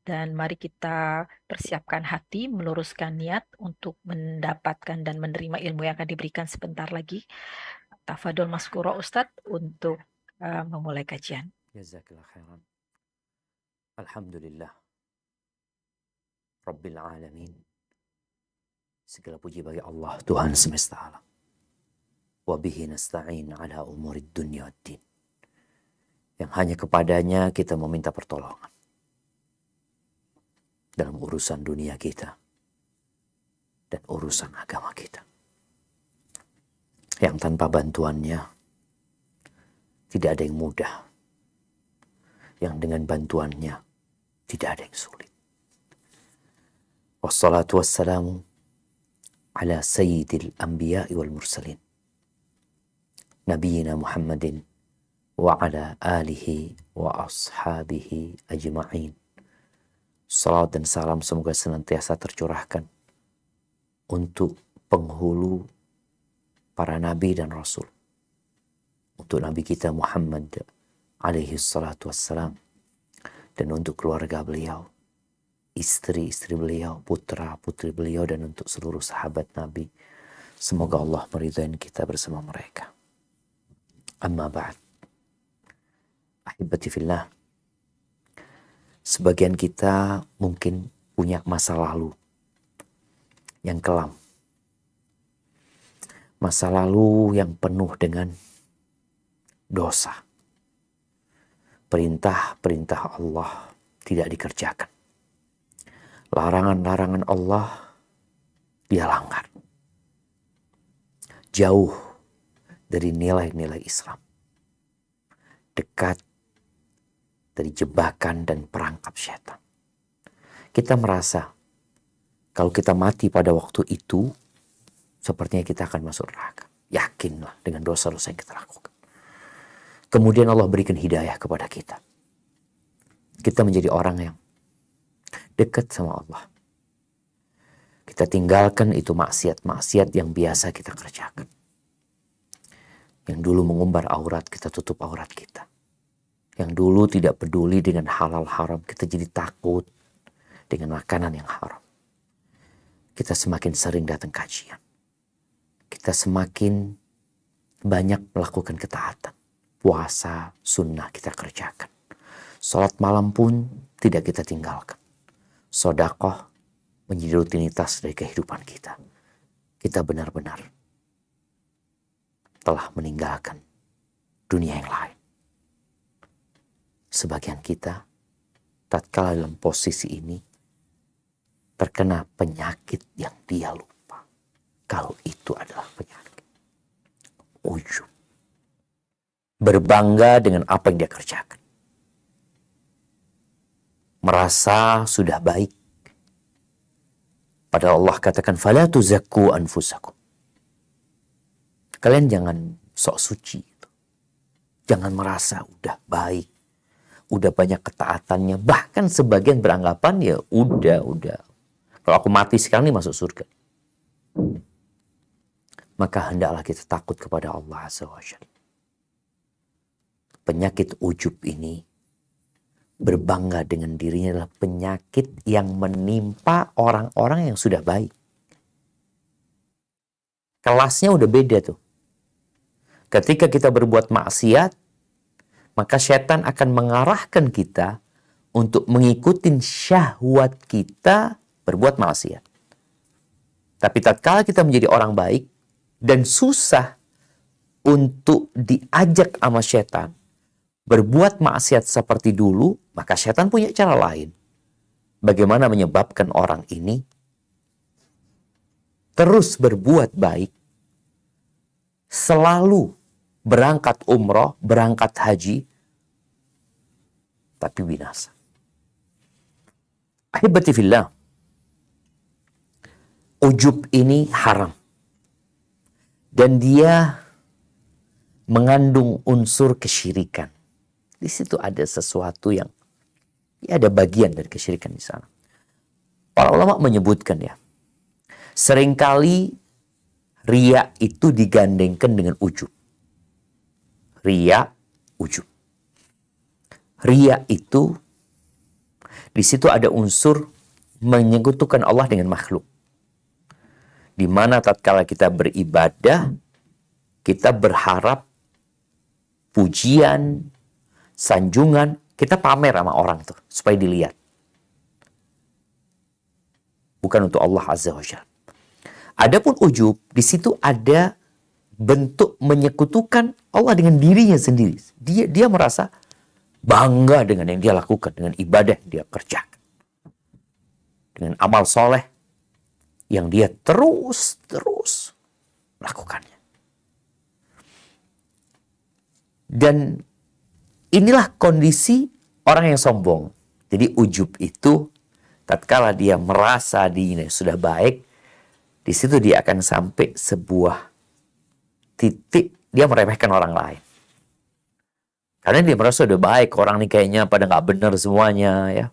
dan mari kita persiapkan hati, meluruskan niat untuk mendapatkan dan menerima ilmu yang akan diberikan sebentar lagi. Tafadhol Maskuro Ustadz untuk memulai kajian. Jazakallah khairan. Alhamdulillah Rabbil Alamin. Segala puji bagi Allah, Tuhan semesta alam. Wa bihi nasta'in ala umurid dunya waddin. Yang hanya kepadanya kita meminta pertolongan dalam urusan dunia kita dan urusan agama kita. Yang tanpa bantuannya tidak ada yang mudah. Yang dengan bantuannya tidak ada yang sulit. Wassalatu wassalamu ala sayyidil anbiya'i wal mursalin. Nabiyina Muhammadin wa ala alihi wa ashabihi ajma'in. Salat dan salam semoga senantiasa tercurahkan untuk penghulu para nabi dan rasul. Untuk nabi kita Muhammad alaihi salatu wassalam. Dan untuk keluarga beliau, istri-istri beliau, putra-putri beliau, dan untuk seluruh sahabat nabi. Semoga Allah meridai kita bersama mereka. Amma ba'd. Ahibati fillah. Sebagian kita mungkin punya masa lalu yang kelam. Masa lalu yang penuh dengan dosa. Perintah-perintah Allah tidak dikerjakan. Larangan-larangan Allah dia langgar. Jauh dari nilai-nilai Islam. Dekat dari jebakan dan perangkap setan. Kita merasa kalau kita mati pada waktu itu, sepertinya kita akan masuk neraka. Yakinlah dengan dosa-dosa yang kita lakukan. Kemudian Allah berikan hidayah kepada kita. Kita menjadi orang yang dekat sama Allah. Kita tinggalkan itu maksiat-maksiat yang biasa kita kerjakan. Yang dulu mengumbar aurat, kita tutup aurat kita. Yang dulu tidak peduli dengan halal haram, kita jadi takut dengan makanan yang haram. Kita semakin sering datang kajian. Kita semakin banyak melakukan ketaatan. Puasa, sunnah kita kerjakan. Salat malam pun tidak kita tinggalkan. Sedekah menjadi rutinitas dari kehidupan kita. Kita benar-benar telah meninggalkan dunia yang lain. Sebagian kita tatkala dalam posisi ini terkena penyakit yang dia lupa. Kalau itu adalah penyakit ujub. Berbangga dengan apa yang dia kerjakan. Merasa sudah baik. Padahal Allah katakan, فَلَا تُزَكُّوا أَنفُسَكُمْ. Kalian jangan sok suci. Jangan merasa udah baik. Udah banyak ketaatannya. Bahkan sebagian beranggapan ya udah. Kalau aku mati sekarang nih masuk surga. Maka hendaklah kita takut kepada Allah Azza wa Jalla. Penyakit ujub ini berbangga dengan dirinya adalah penyakit yang menimpa orang-orang yang sudah baik. Kelasnya udah beda tuh. Ketika kita berbuat maksiat, maka setan akan mengarahkan kita untuk mengikuti syahwat kita berbuat maksiat. Tapi tatkala kita menjadi orang baik dan susah untuk diajak sama setan berbuat maksiat seperti dulu, maka setan punya cara lain. Bagaimana menyebabkan orang ini terus berbuat baik, selalu berangkat umroh, berangkat haji, tapi binasa. Ahibati fillah, ujub ini haram. Dan dia mengandung unsur kesyirikan. Di situ ada sesuatu yang ada bagian dari kesyirikan di sana. Para ulama menyebutkan ya, seringkali riya itu digandengkan dengan ujub. Riya, ujub. Riya itu Di situ ada unsur menyekutukan Allah dengan makhluk. Di mana tatkala kita beribadah, kita berharap pujian, sanjungan, kita pamer sama orang tuh supaya dilihat. Bukan untuk Allah Azza wa Jalla. Adapun ujub, di situ ada bentuk menyekutukan Allah dengan dirinya sendiri. Dia merasa bangga dengan yang dia lakukan, dengan ibadah yang dia kerjakan, dengan amal soleh yang dia terus lakukannya. Dan inilah kondisi orang yang sombong. Jadi ujub itu tatkala dia merasa dirinya sudah baik, di situ dia akan sampai sebuah titik dia meremehkan orang lain. Karena dia merasa udah baik, orang ini kayaknya pada nggak benar semuanya, ya.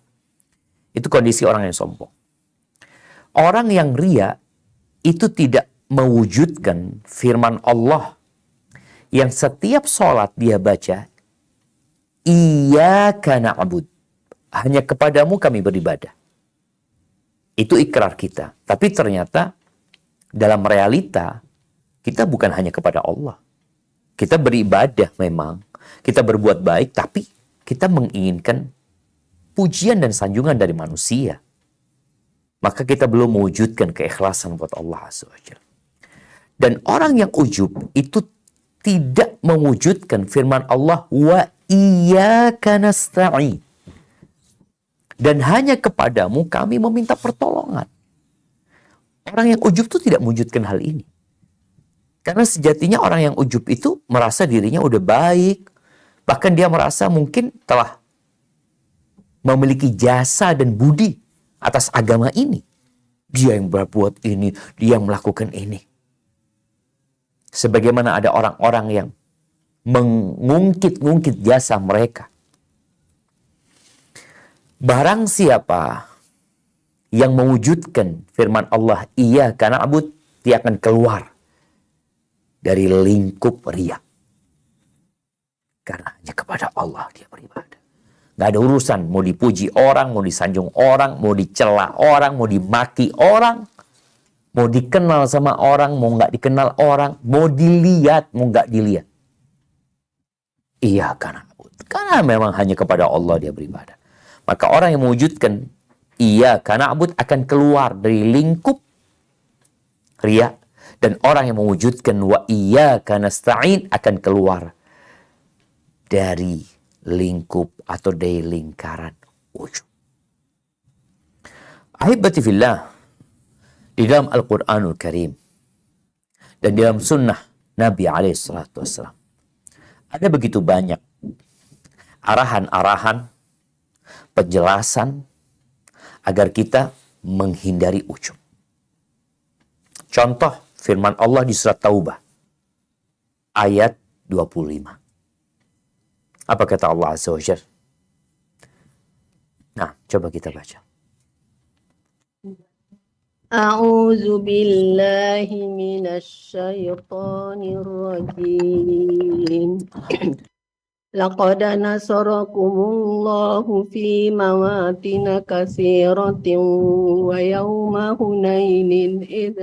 Itu kondisi orang yang sombong. Orang yang ria itu tidak mewujudkan firman Allah yang setiap sholat dia baca, Iyyaka na'bud, hanya kepadamu kami beribadah. Itu ikrar kita. Tapi ternyata dalam realita kita bukan hanya kepada Allah. Kita beribadah memang, kita berbuat baik, tapi kita menginginkan pujian dan sanjungan dari manusia. Maka kita belum mewujudkan keikhlasan buat Allah Azza wa Jalla. Dan orang yang ujub itu tidak mewujudkan firman Allah, wa iyyaka nasta'in, dan hanya kepadamu kami meminta pertolongan. Orang yang ujub itu tidak mewujudkan hal ini. Karena sejatinya orang yang ujub itu merasa dirinya udah baik. Bahkan dia merasa mungkin telah memiliki jasa dan budi atas agama ini. Dia yang berbuat ini, dia yang melakukan ini. Sebagaimana ada orang-orang yang mengungkit-ungkit jasa mereka. Barang siapa yang mewujudkan firman Allah, Iyyaka na'bud, dia akan keluar dari lingkup riya. Karena hanya kepada Allah dia beribadah. Gak ada urusan mau dipuji orang, mau disanjung orang, mau dicela orang, mau dimaki orang, mau dikenal sama orang, mau gak dikenal orang, mau dilihat, mau gak dilihat. Iyyaka na'bud. Karena memang hanya kepada Allah dia beribadah. Maka orang yang mewujudkan Iyyaka na'bud akan keluar dari lingkup riya, dan orang yang mewujudkan wa iyyaka nasta'in akan keluar dari lingkup atau dari lingkaran ujub. Ahibati fillah, di dalam Al-Qur'anul Karim dan di dalam sunnah Nabi SAW ada begitu banyak arahan-arahan, penjelasan agar kita menghindari ujub. Contoh firman Allah di surat Taubah ayat 25. Apa kata Allah Azza wa Jalla? Nah, coba kita baca. A'udzu billahi minasy syaithanir rajim. Laqad nasarakumullahu fi mawatin katsiratin wa yawma hunainin idh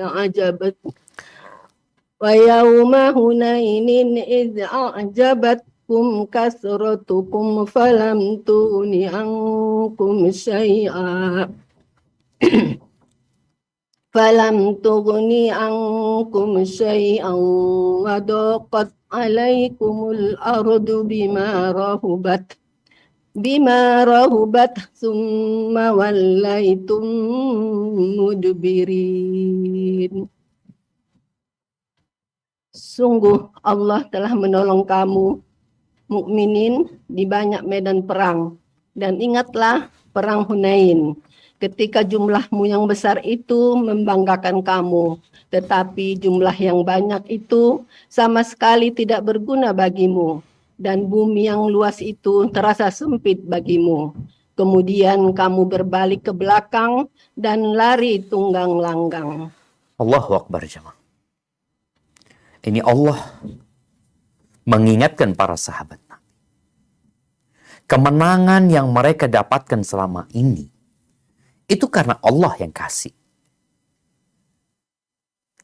a'jabatkum kasratukum falam tughni ankum syai'a wa daqat alaikumul ardu bima rahubat summa wallaitum mudbirin. Sungguh Allah telah menolong kamu mukminin di banyak medan perang, dan ingatlah perang Hunain ketika jumlahmu yang besar itu membanggakan kamu, tetapi jumlah yang banyak itu sama sekali tidak berguna bagimu, dan bumi yang luas itu terasa sempit bagimu. Kemudian kamu berbalik ke belakang dan lari tunggang langgang. Allahu Akbar jemaah. Ini Allah mengingatkan para sahabat Nabi. kemenangan yang mereka dapatkan selama ini, itu karena Allah yang kasih.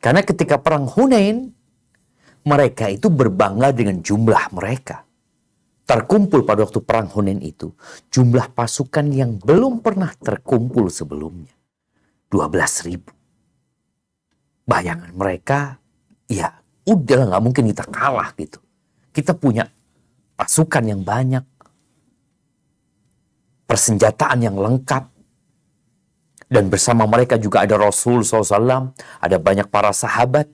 Karena ketika perang Hunain, mereka itu berbangga dengan jumlah mereka. Terkumpul pada waktu perang Hunain itu, jumlah pasukan yang belum pernah terkumpul sebelumnya. 12.000. Bayangan mereka, ya udahlah nggak mungkin kita kalah gitu. Kita punya pasukan yang banyak, persenjataan yang lengkap, dan bersama mereka juga ada Rasul SAW, ada banyak para sahabat.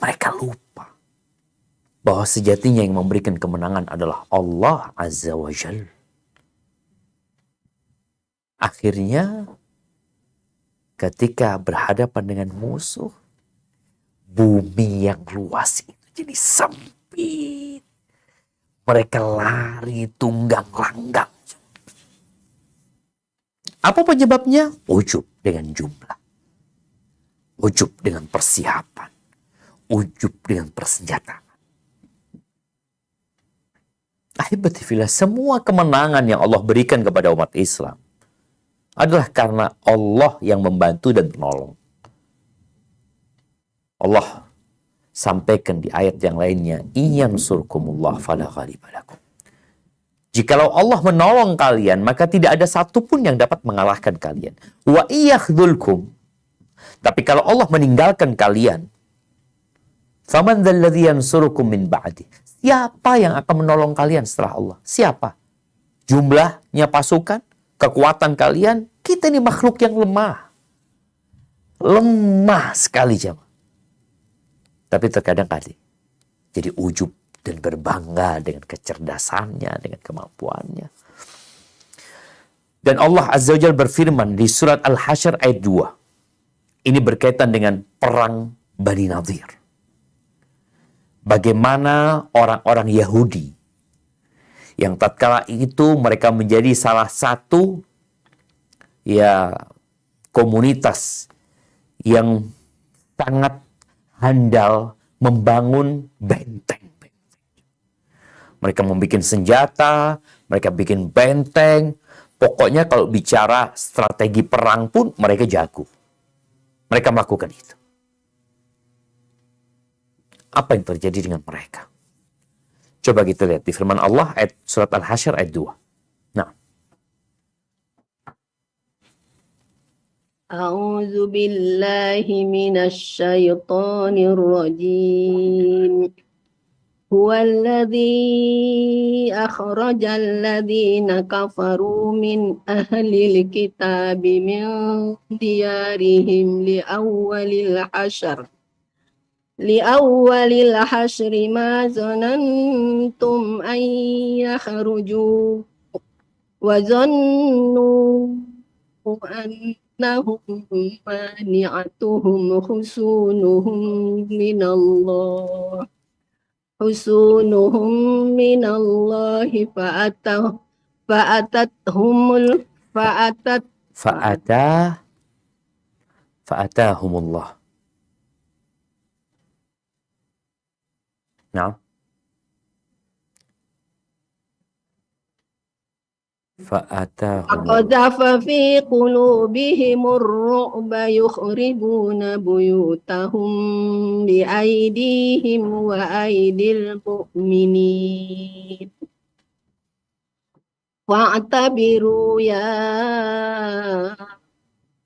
Mereka lupa bahwa sejatinya yang memberikan kemenangan adalah Allah Azza wa Jalla. Akhirnya, ketika berhadapan dengan musuh, bumi yang luas itu jadi sempit. Mereka lari tunggang langgang. Apa penyebabnya? Ujub dengan jumlah. Ujub dengan persiapan. Ujub dengan persenjataan. Ahibatifillah, semua kemenangan yang Allah berikan kepada umat Islam adalah karena Allah yang membantu dan menolong. Allah sampaikan di ayat yang lainnya, "Iyansurkumullah fala ghaliba lakum." Jikalau Allah menolong kalian, maka tidak ada satupun yang dapat mengalahkan kalian. Wa iyakhdhulkum. Tapi kalau Allah meninggalkan kalian, faman dzalladzi yansurukum min ba'di. Siapa yang akan menolong kalian setelah Allah? Siapa? Jumlahnya pasukan, kekuatan kalian, kita ini makhluk yang lemah. Lemah sekali jemaah. Tapi terkadang kali jadi ujub dan berbangga dengan kecerdasannya, dengan kemampuannya. Dan Allah Azza wa Jalla berfirman di surat Al-Hasyr ayat 2. Ini berkaitan dengan perang Bani Nadir. Bagaimana orang-orang Yahudi yang tatkala itu mereka menjadi salah satu komunitas yang sangat handal membangun benteng. Mereka membuat senjata, mereka bikin benteng. Pokoknya kalau bicara strategi perang pun mereka jago. Mereka melakukan itu. Apa yang terjadi dengan mereka? Coba kita lihat di firman Allah ayat surat Al-Hasyr ayat 2. Nah. A'udzu billahi minasy syaithanir rajim. Huwallazi akhrajal ladzina kafaru min ahlil kitabi min diyarihim liawwalil hasyri ma zanantum an yakhruju wa zannu annahum mani'atuhum husunuhum minallahi fa'atahumullah. Nah. Faqadhafa fi qulubihimur ru'ba yukhribuna buyutahum bi aydihim wa aydil mu'minin. Fa'tabiru ya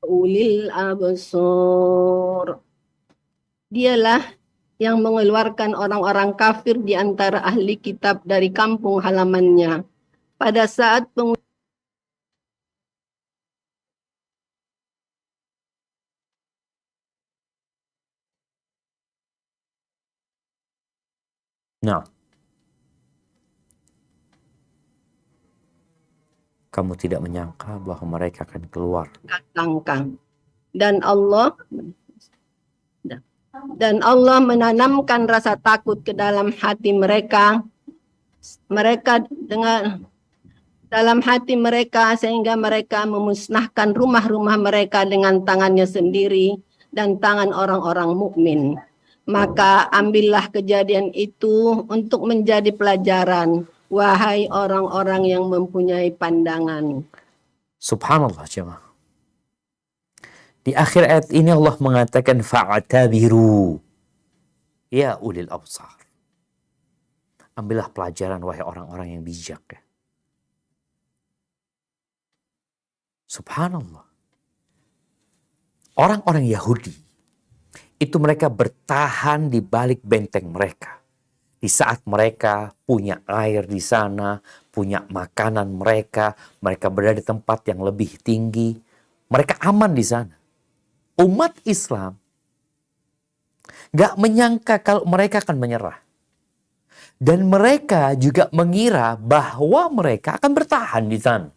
ulil absar. Dialah yang mengeluarkan orang-orang kafir di antara ahli kitab dari kampung halamannya pada saat Nah, kamu tidak menyangka bahwa mereka akan keluar. Langkang. Dan Allah menanamkan rasa takut ke dalam hati mereka. Dalam hati mereka sehingga mereka memusnahkan rumah-rumah mereka dengan tangannya sendiri dan tangan orang-orang mukmin. Maka ambillah kejadian itu untuk menjadi pelajaran. wahai orang-orang yang mempunyai pandangan. Subhanallah jemaah. Di akhir ayat ini Allah mengatakan fa'tabiru ya ulil absar. Ambillah pelajaran wahai orang-orang yang bijak ya. Subhanallah. Orang-orang Yahudi itu mereka bertahan di balik benteng mereka. Di saat mereka punya air di sana, punya makanan mereka berada di tempat yang lebih tinggi, mereka aman di sana. Umat Islam gak menyangka kalau mereka akan menyerah. Dan mereka juga mengira bahwa mereka akan bertahan di sana.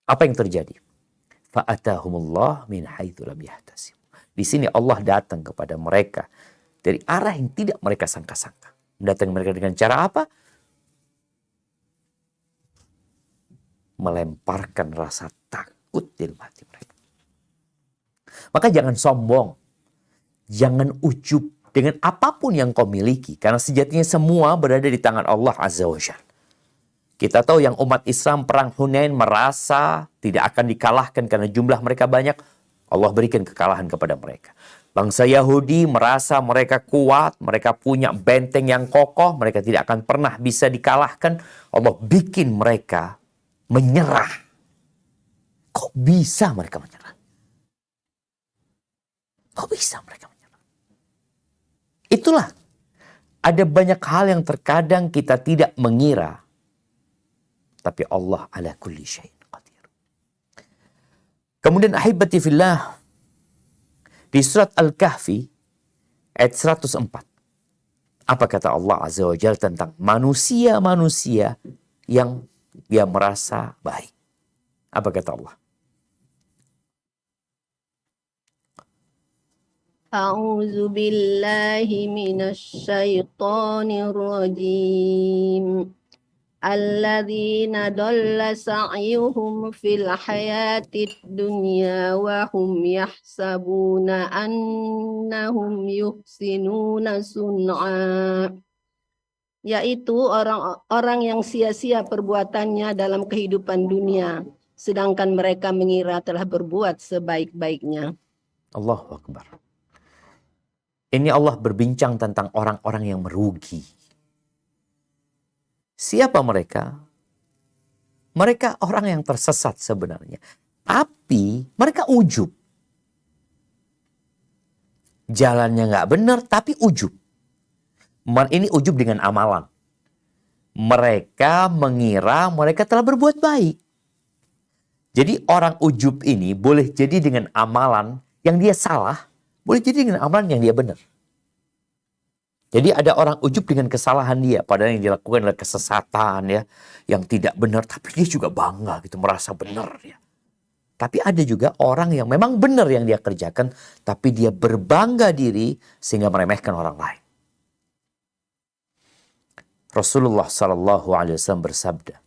Apa yang terjadi? Fa'atahumullah min haitsu lam yahtasib. Di sini Allah datang kepada mereka dari arah yang tidak mereka sangka-sangka. Mendatangi mereka dengan cara apa? Melemparkan rasa takut di dalam hati mereka. Maka jangan sombong. Jangan ujub dengan apapun yang kau miliki. Karena sejatinya semua berada di tangan Allah Azza wa Jalla. Kita tahu yang umat Islam perang Hunain merasa tidak akan dikalahkan karena jumlah mereka banyak. Allah berikan kekalahan kepada mereka. Bangsa Yahudi merasa mereka kuat, mereka punya benteng yang kokoh, mereka tidak akan pernah bisa dikalahkan. Allah bikin mereka menyerah. Kok bisa mereka menyerah? Kok bisa mereka menyerah? Itulah, ada banyak hal yang terkadang kita tidak mengira. Tapi Allah ala kulli syai'in qadir. Kemudian ahibati fillah, di surat Al-Kahfi ayat 104. Apa kata Allah Azza wa Jalla tentang manusia-manusia yang dia merasa baik? Apa kata Allah? A'udzu billahi minasy syaithanir rajim. Alladzina dhalla sa'yuhum fil hayatid dunya wa hum yahsabuna annahum yuhsinuna sun'a. Yaitu orang-orang yang sia-sia perbuatannya dalam kehidupan dunia, sedangkan mereka mengira telah berbuat sebaik-baiknya. Allahu Akbar. Ini Allah berbincang tentang orang-orang yang merugi. Siapa mereka? Mereka orang yang tersesat sebenarnya. Tapi mereka ujub. Jalannya nggak benar tapi ujub. Ini ujub dengan amalan. Mereka mengira mereka telah berbuat baik. Jadi orang ujub ini boleh jadi dengan amalan yang dia salah, boleh jadi dengan amalan yang dia benar. Jadi ada orang ujub dengan kesalahan dia, padahal yang dilakukan adalah kesesatan ya, yang tidak benar, tapi dia juga bangga gitu, merasa benar ya. Tapi ada juga orang yang memang benar yang dia kerjakan, tapi dia berbangga diri sehingga meremehkan orang lain. Rasulullah SAW bersabda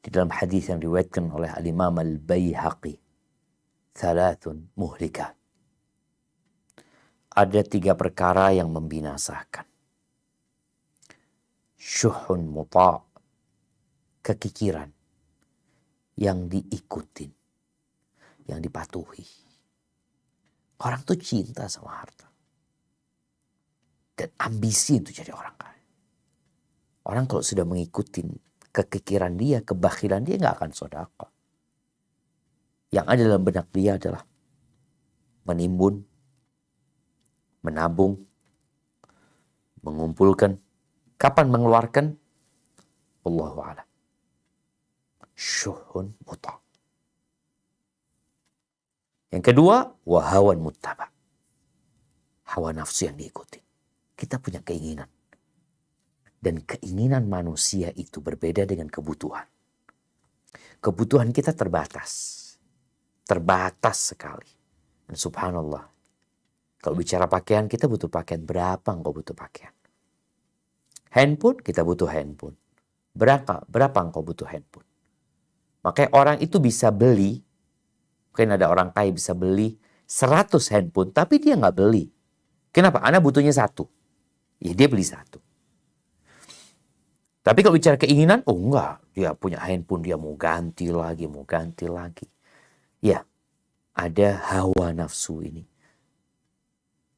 di dalam hadis yang diriwayatkan oleh Al-Imam Al-Baihaqi, "Thalathun muhlikat." Ada 3 perkara yang membinasakan. Syuhun muta', kekikiran yang diikutin, yang dipatuhi. Orang tuh cinta sama harta. Dan ambisi untuk jadi orang kaya. Orang kalau sudah mengikuti kekikiran dia, kebakhilan dia gak akan sedekah. Yang ada dalam benak dia adalah menimbun, menabung, mengumpulkan. Kapan mengeluarkan? Allahu a'lam. Syuhun muta'. Yang kedua, wahawan muttaba'. Hawa nafsu yang diikuti. Kita punya keinginan. Dan keinginan manusia itu berbeda dengan kebutuhan. Kebutuhan kita terbatas. Terbatas sekali. Dan subhanallah, kalau bicara pakaian, kita butuh pakaian. Berapa engkau butuh pakaian? Handphone, kita butuh handphone. Berapa engkau butuh handphone? Makanya orang itu bisa beli, mungkin ada orang kaya bisa beli 100 handphone, tapi dia nggak beli. Kenapa? Anda butuhnya 1. Ya dia beli 1. Tapi kalau bicara keinginan, oh enggak. Dia punya handphone, dia mau ganti lagi, mau ganti lagi. Ya, ada hawa nafsu ini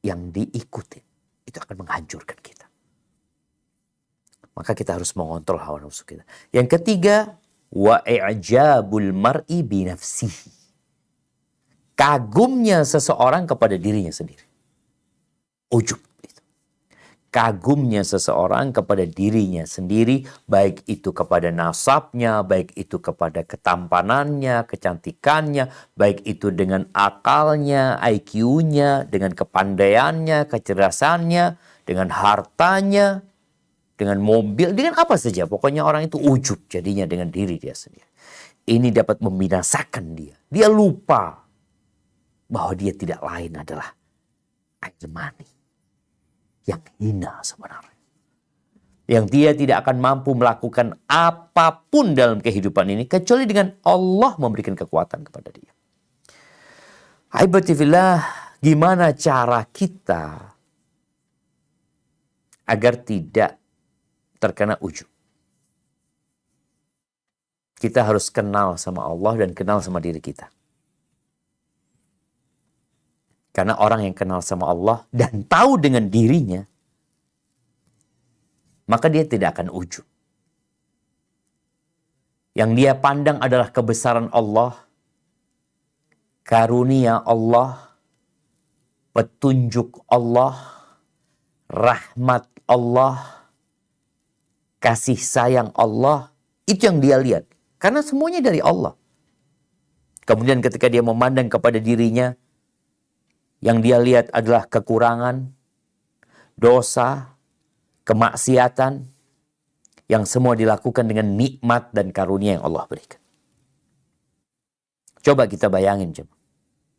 yang diikuti. Itu akan menghancurkan kita. Maka kita harus mengontrol hawa nafsu kita. Yang ketiga, wa i'jabul mar'i bi nafsihi. Kagumnya seseorang kepada dirinya sendiri. Ujub. Kagumnya seseorang kepada dirinya sendiri, baik itu kepada nasabnya, baik itu kepada ketampanannya, kecantikannya, baik itu dengan akalnya, IQ-nya, dengan kepandaiannya, kecerdasannya, dengan hartanya, dengan mobil, dengan apa saja. Pokoknya orang itu ujub jadinya dengan diri dia sendiri. Ini dapat membinasakan dia. Dia lupa bahwa dia tidak lain adalah air mani yang hina sebenarnya. Yang dia tidak akan mampu melakukan apapun dalam kehidupan ini kecuali dengan Allah memberikan kekuatan kepada dia. Aibatifillah, gimana cara kita agar tidak terkena ujub? Kita harus kenal sama Allah dan kenal sama diri kita. Karena orang yang kenal sama Allah dan tahu dengan dirinya, maka dia tidak akan ujub. Yang dia pandang adalah kebesaran Allah, karunia Allah, petunjuk Allah, rahmat Allah, kasih sayang Allah. Itu yang dia lihat. Karena semuanya dari Allah. Kemudian ketika dia memandang kepada dirinya, yang dia lihat adalah kekurangan, dosa, kemaksiatan, yang semua dilakukan dengan nikmat dan karunia yang Allah berikan. Coba kita bayangin,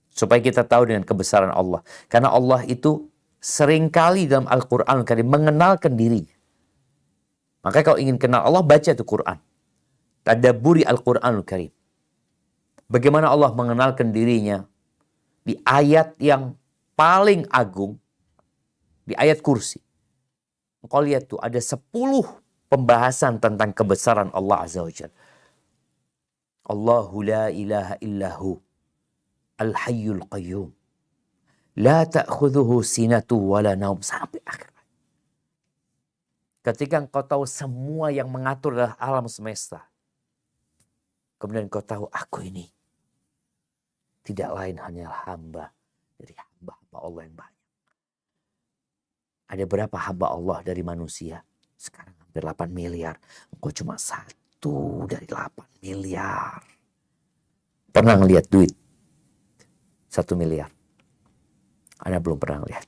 supaya kita tahu dengan kebesaran Allah. Karena Allah itu seringkali dalam Al-Quran mengenalkan dirinya. Maka kalau ingin kenal Allah, baca itu Quran. Tadabburi Al-Quranul Karim. Bagaimana Allah mengenalkan dirinya di ayat yang paling agung, di ayat kursi. Engkau lihat tuh ada 10 pembahasan tentang kebesaran Allah Azza wa Jalla. Allahu la ilaha illahu al-hayyul qayyum. La ta'khudhuhu sinatu wala naum. Sampai akhir. Ketika engkau tahu semua yang mengatur adalah alam semesta. Kemudian engkau tahu aku ini tidak lain hanyalah hamba dari hamba-hamba Allah yang banyak. Ada berapa hamba Allah dari manusia? Sekarang hampir 8 miliar. Engkau cuma 1 dari 8 miliar. Pernah ngelihat duit 1 miliar? Anda belum pernah lihat.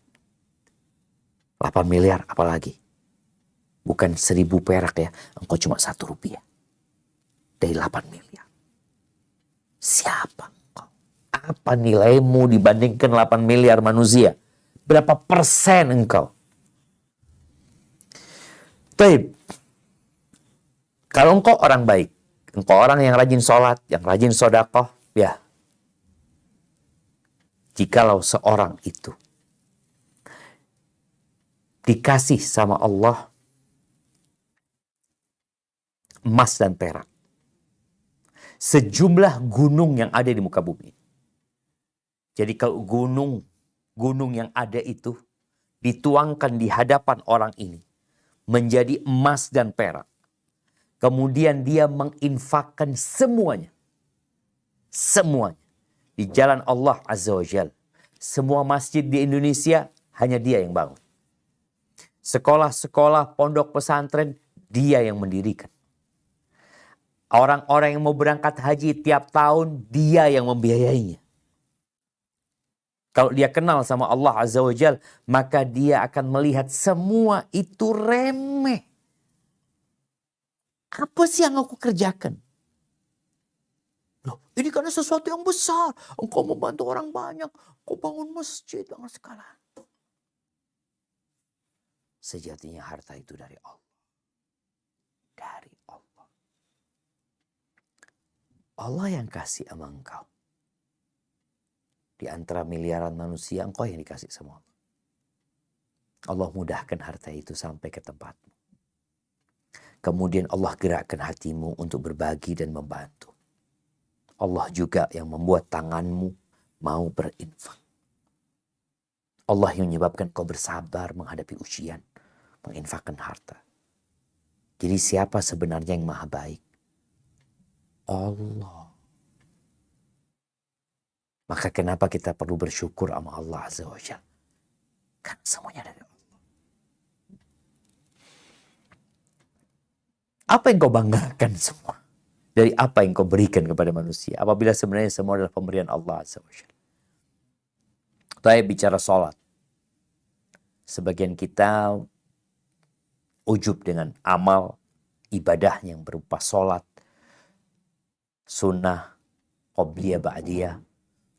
8 miliar apalagi? Bukan 1000 perak ya. Engkau cuma 1 rupiah. Dari 8 miliar. Siapa engkau? Apa nilaimu dibandingkan 8 miliar manusia? Berapa persen engkau? Baik. Kalau engkau orang baik, engkau orang yang rajin sholat, yang rajin sedekah, ya. Jikalau seorang itu dikasih sama Allah emas dan perak, sejumlah gunung yang ada di muka bumi. Jadi kalau gunung yang ada itu dituangkan di hadapan orang ini menjadi emas dan perak. Kemudian dia menginfakkan semuanya. Semuanya. Di jalan Allah Azza wa Jalla. Semua masjid di Indonesia hanya dia yang bangun. Sekolah-sekolah, pondok pesantren, dia yang mendirikan. Orang-orang yang mau berangkat haji tiap tahun, dia yang membiayainya. Kalau dia kenal sama Allah Azza wa Jalla, maka dia akan melihat semua itu remeh. Apa sih yang aku kerjakan? Loh, ini karena sesuatu yang besar. Engkau membantu orang banyak. Engkau bangun masjid dengan segala. Sejatinya harta itu dari Allah. Dari Allah. Allah yang kasih sama engkau. Di antara miliaran manusia, engkau yang dikasih sama Allah. Allah mudahkan harta itu sampai ke tempatmu. Kemudian Allah gerakkan hatimu untuk berbagi dan membantu. Allah juga yang membuat tanganmu mau berinfak. Allah yang menyebabkan kau bersabar menghadapi ujian, menginfakkan harta. Jadi siapa sebenarnya yang maha baik? Allah. Maka kenapa kita perlu bersyukur sama Allah Azza wa Jalla? Kan semuanya dari Allah. Apa yang kau banggakan semua? Dari apa yang kau berikan kepada manusia? Apabila sebenarnya semua adalah pemberian Allah Azza wa Jalla. Saya bicara sholat. Sebagian kita ujub dengan amal ibadah yang berupa sholat, sunnah, qobliyah, ba'diyah,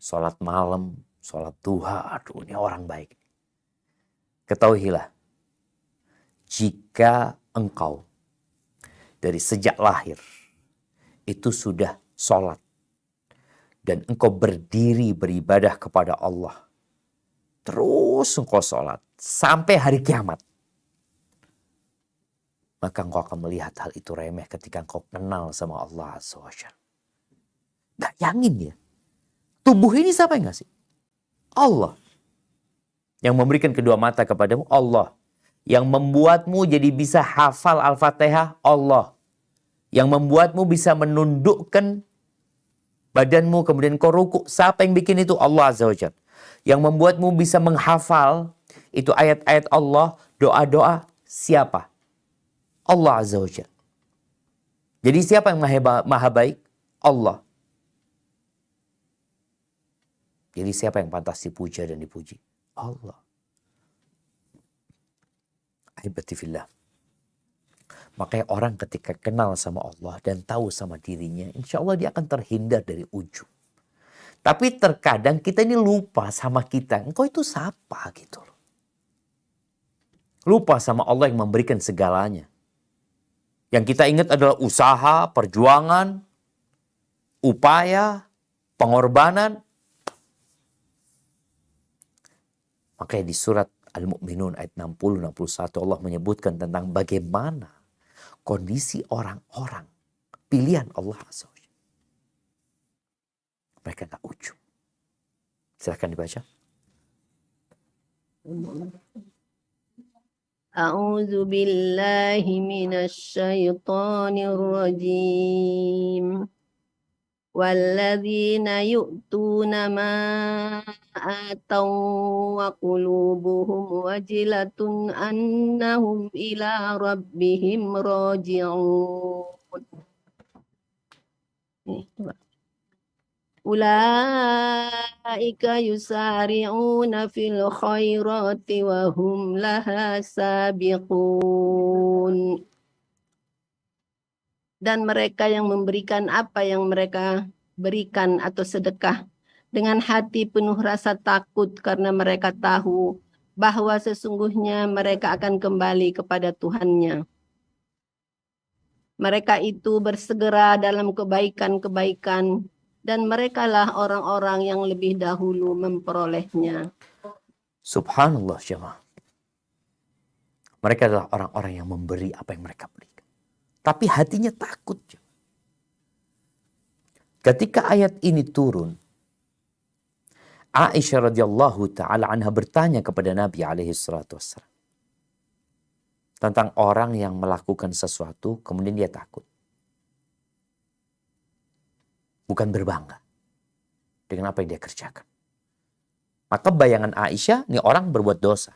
sholat malam, sholat duha. Aduh, ini orang baik. Ketahuilah, jika engkau dari sejak lahir itu sudah sholat dan engkau berdiri beribadah kepada Allah, terus engkau sholat sampai hari kiamat, maka engkau akan melihat hal itu remeh ketika engkau kenal sama Allah Azza wa Jalla. Bayangin ya, tubuh ini siapa yang ngasih? Allah. Yang memberikan kedua mata kepadamu, Allah. Yang membuatmu jadi bisa hafal Al-Fatihah, Allah. Yang membuatmu bisa menundukkan badanmu kemudian kau rukuk, siapa yang bikin itu? Allah Azza wa Jalla. Yang membuatmu bisa menghafal itu ayat-ayat Allah, doa-doa, siapa? Allah Azza wa Jalla. Jadi siapa yang maha baik? Allah. Jadi siapa yang pantas dipuja dan dipuji? Allah. Ahibati fillah. Makanya orang ketika kenal sama Allah dan tahu sama dirinya, insya Allah dia akan terhindar dari ujub. Tapi terkadang kita ini lupa sama kita. Engkau itu siapa gitu loh. Lupa sama Allah yang memberikan segalanya. Yang kita ingat adalah usaha, perjuangan, upaya, pengorbanan. Makanya di surat Al-Mu'minun ayat 60-61 Allah menyebutkan tentang bagaimana kondisi orang-orang pilihan Allah Azza wa Jalla. Mereka gak ujub. Silahkan dibaca. A'udzu billahi minasyaitonir rajim. Walladzina yu'tuna ma ataw wa qulubuhum wajilatun annahum ila rabbihim raji'un. Ulaika yusari'una fil khairati wa hum laha sabiqun. Dan mereka yang memberikan apa yang mereka berikan atau sedekah dengan hati penuh rasa takut karena mereka tahu bahwa sesungguhnya mereka akan kembali kepada Tuhannya. Mereka itu bersegera dalam kebaikan-kebaikan dan merekalah orang-orang yang lebih dahulu memperolehnya. Subhanallah jemaah. Mereka adalah orang-orang yang memberi apa yang mereka berikan. Tapi hatinya takut. Ketika ayat ini turun, Aisyah radhiyallahu ta'ala anha bertanya kepada Nabi alaihi salatu wassalam. Tentang orang yang melakukan sesuatu kemudian dia takut. Bukan berbangga dengan apa yang dia kerjakan. Maka bayangan Aisyah, ini orang berbuat dosa.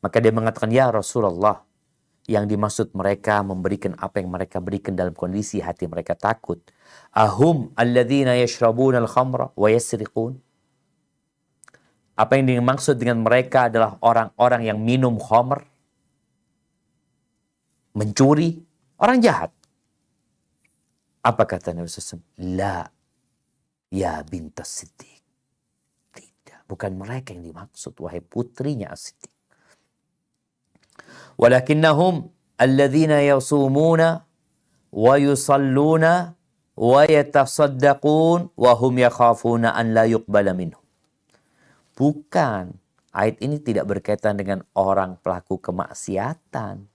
Maka dia mengatakan, ya Rasulullah, yang dimaksud mereka memberikan apa yang mereka berikan dalam kondisi hati mereka takut. Ahum alladzina yashrabuna al-khamra wa yasriqun. Apa yang dimaksud dengan mereka adalah orang-orang yang minum khamr, mencuri, orang jahat. Apa kata Nabi SAW? La, ya bintas Siddiq. Tidak, bukan mereka yang dimaksud, wahai putrinya As-Siddiq. Walakinnahum alladzina yasumuna wa yusalluna wa yatasaddaqun wa hum yakhafuna an la yuqbala minhum. Bukan, ayat ini tidak berkaitan dengan orang pelaku kemaksiatan.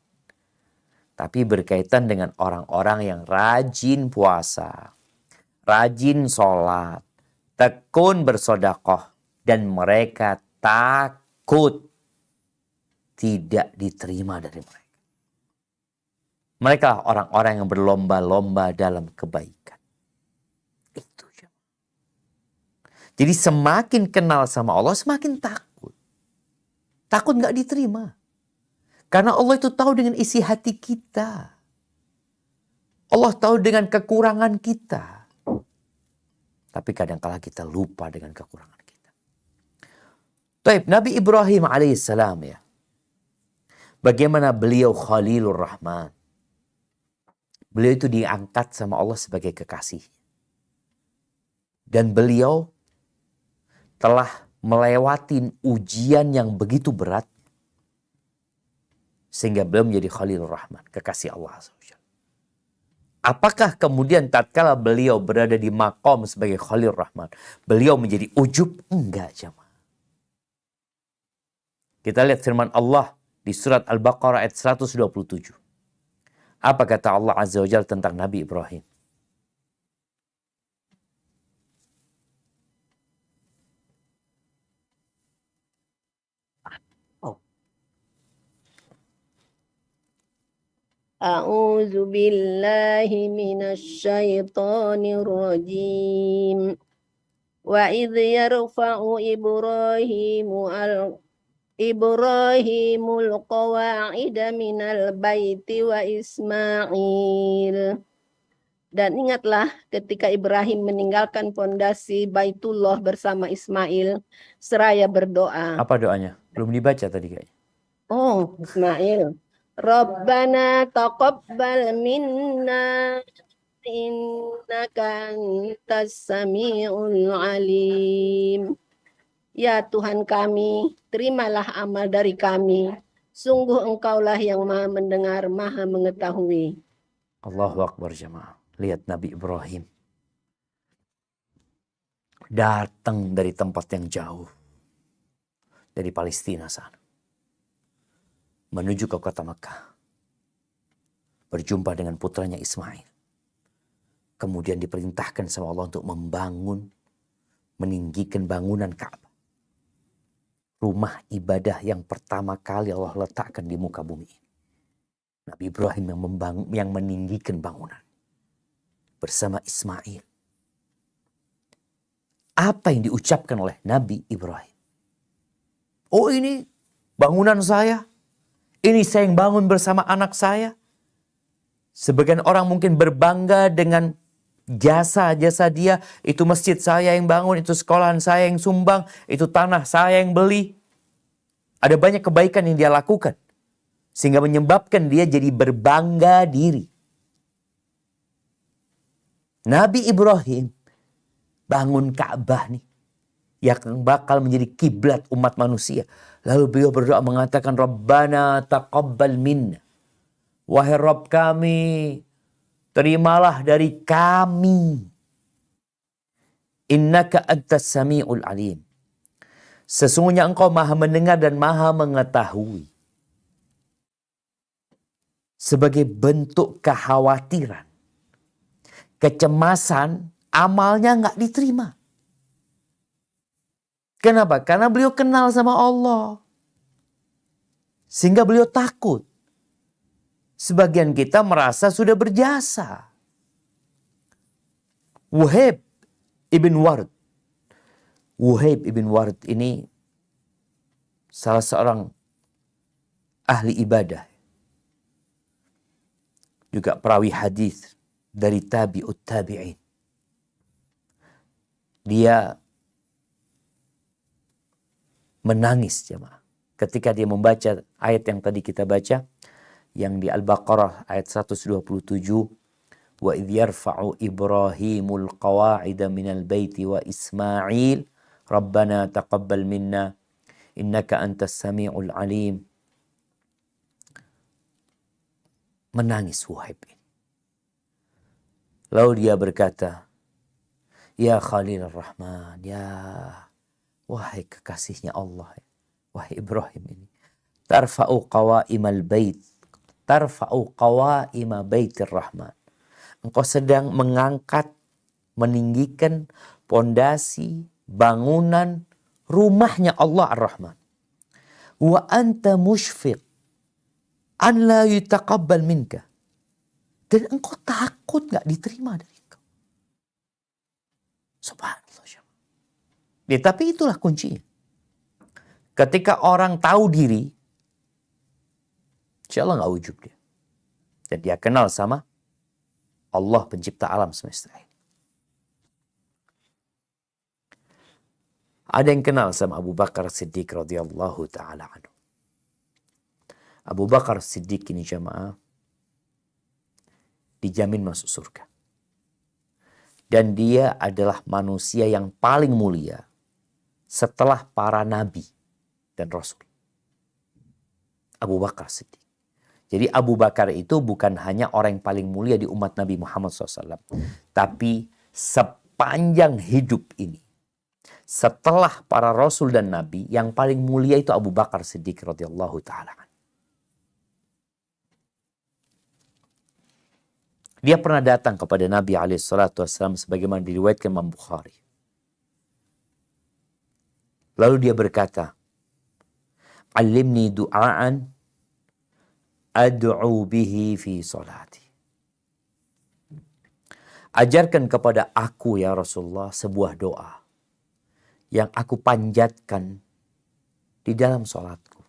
tapi berkaitan dengan orang-orang yang rajin puasa, rajin sholat, tekun bersedekah, dan mereka takut tidak diterima dari mereka. Mereka orang-orang yang berlomba-lomba dalam kebaikan. Itu. Jadi semakin kenal sama Allah, semakin takut. Takut gak diterima. Karena Allah itu tahu dengan isi hati kita. Allah tahu dengan kekurangan kita. Tapi kadang-kala kita lupa dengan kekurangan kita. Taib, Nabi Ibrahim alaihissalam ya. Bagaimana beliau Khalilur Rahman. Beliau itu diangkat sama Allah sebagai kekasih. Dan beliau telah melewati ujian yang begitu berat. Sehingga beliau menjadi Khalilur Rahman, kekasih Allah SWT. Apakah kemudian tatkala beliau berada di maqam sebagai Khalilur Rahman, beliau menjadi ujub? Enggak, jemaah. Kita lihat firman Allah di surat Al-Baqarah ayat 127. Apa kata Allah Azza wa Jalla tentang Nabi Ibrahim? A'udzu billahi minasy syaithanir rajim. Wa idh yarfa'u Ibrahimul qawa'ida minal baiti wa Ismail. Dan ingatlah ketika Ibrahim meninggalkan pondasi Baitullah bersama Ismail seraya berdoa. Apa doanya? Belum dibaca tadi kayaknya. Oh, Ismail. Rabbana taqabbal minna innaka antas samiul alim. Ya Tuhan kami, terimalah amal dari kami. Sungguh Engkaulah yang Maha mendengar, Maha mengetahui. Allahu Akbar jemaah. Lihat Nabi Ibrahim. Datang dari tempat yang jauh. Dari Palestina sana. Menuju ke kota Mekah. Berjumpa dengan putranya Ismail. Kemudian diperintahkan sama Allah untuk membangun, meninggikan bangunan Ka'bah. Rumah ibadah yang pertama kali Allah letakkan di muka bumi ini. Nabi Ibrahim yang meninggikan bangunan. Bersama Ismail. Apa yang diucapkan oleh Nabi Ibrahim? Oh, ini bangunan saya. Ini saya yang bangun bersama anak saya. Sebagian orang mungkin berbangga dengan jasa-jasa dia. Itu masjid saya yang bangun, itu sekolahan saya yang sumbang, itu tanah saya yang beli. Ada banyak kebaikan yang dia lakukan. Sehingga menyebabkan dia jadi berbangga diri. Nabi Ibrahim bangun Ka'bah nih. Yang bakal menjadi kiblat umat manusia. Lalu beliau berdoa mengatakan, Rabbana taqabbal minna. Wahai Rabb kami, terimalah dari kami. Innaka antas sami'ul alim. Sesungguhnya engkau maha mendengar dan maha mengetahui. Sebagai bentuk kekhawatiran, kecemasan, amalnya nggak diterima. Kenapa? Karena beliau kenal sama Allah. Sehingga beliau takut. Sebagian kita merasa sudah berjasa. Wuhaib ibn Ward. Wuhaib ibn Ward ini salah seorang ahli ibadah. Juga perawi hadis dari tabi'ut tabi'in. Dia menangis jemaah ketika dia membaca ayat yang tadi kita baca yang di Al-Baqarah ayat 127, wa idh yarfa'u Ibrahimul qawa'ida minal baiti wa Ismail Rabbana taqabbal minna innaka antas sami'ul alim. Menangis Wuhaib ini. Lalu dia berkata, ya Khalilur Rahman, ya wahai kekasihnya Allah, wahai Ibrahim ini. Tarfa'u qawa'imal bait. tarfa'u qawaima baitir rahman. Engkau sedang mengangkat, meninggikan pondasi, bangunan rumahnya Allah Ar-Rahman. Wa anta mushfiq an la yutaqabbal minka. Dan engkau takut gak diterima dari engkau. Subhanallah. Ya, tapi itulah kuncinya. Ketika orang tahu diri, insya Allah gak ujub dia. Dan dia kenal sama Allah pencipta alam semesta ini. Ada yang kenal sama Abu Bakar Siddiq radhiyallahu ta'ala anhu. Abu Bakar Siddiq ini jamaah dijamin masuk surga. Dan dia adalah manusia yang paling mulia setelah para nabi dan rasul. Abu Bakar Siddiq. Jadi Abu Bakar itu bukan hanya orang yang paling mulia di umat Nabi Muhammad SAW. Tapi sepanjang hidup ini, setelah para rasul dan nabi, yang paling mulia itu Abu Bakar Siddiq radhiyallahu ta'ala. Dia pernah datang kepada Nabi SAW sebagaimana diriwayatkan Imam Bukhari. Lalu dia berkata, "Alimni du'aan ad'u bihi fi salati." Ajarkan kepada aku ya Rasulullah sebuah doa yang aku panjatkan di dalam salatku.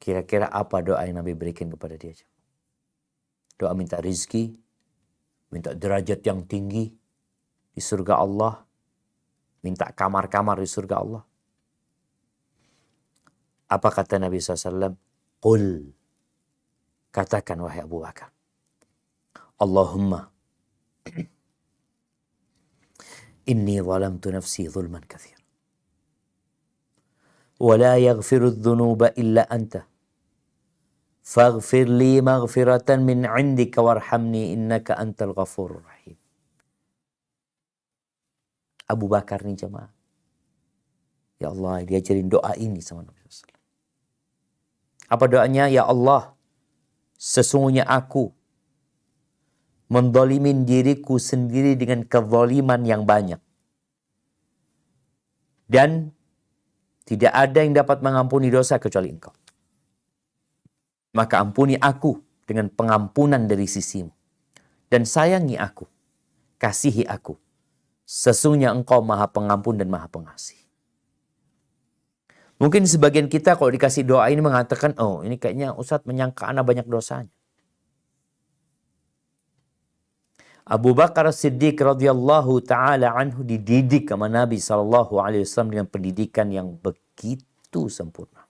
Kira-kira apa doa yang Nabi berikan kepada dia? Doa minta rizki, minta derajat yang tinggi di surga Allah, minta kamar-kamar di surga Allah. Apa kata Nabi SAW? Qul, katakan wahai Abu Bakar, Allahumma inni zalamtu nafsi zulman kathir. Wa la yaghfiru dhunuba illa anta. Faghfir li maghfiratan min indika warhamni innaka antal ghafurur rahim. Abu Bakar nih jemaah. Ya Allah, diajarin doa ini sama Nabi SAW. Apa doanya? Ya Allah, sesungguhnya aku mendolimin diriku sendiri dengan kezaliman yang banyak. Dan tidak ada yang dapat mengampuni dosa kecuali Engkau. Maka ampuni aku dengan pengampunan dari sisimu. Dan sayangi aku, kasihi aku. Sesungguhnya Engkau Maha Pengampun dan Maha Pengasih. Mungkin sebagian kita kalau dikasih doa ini mengatakan, oh ini kayaknya Ustadz menyangka anak banyak dosanya. Abu Bakar Siddiq radhiyallahu ta'ala anhu dididik sama Nabi SAW dengan pendidikan yang begitu sempurna.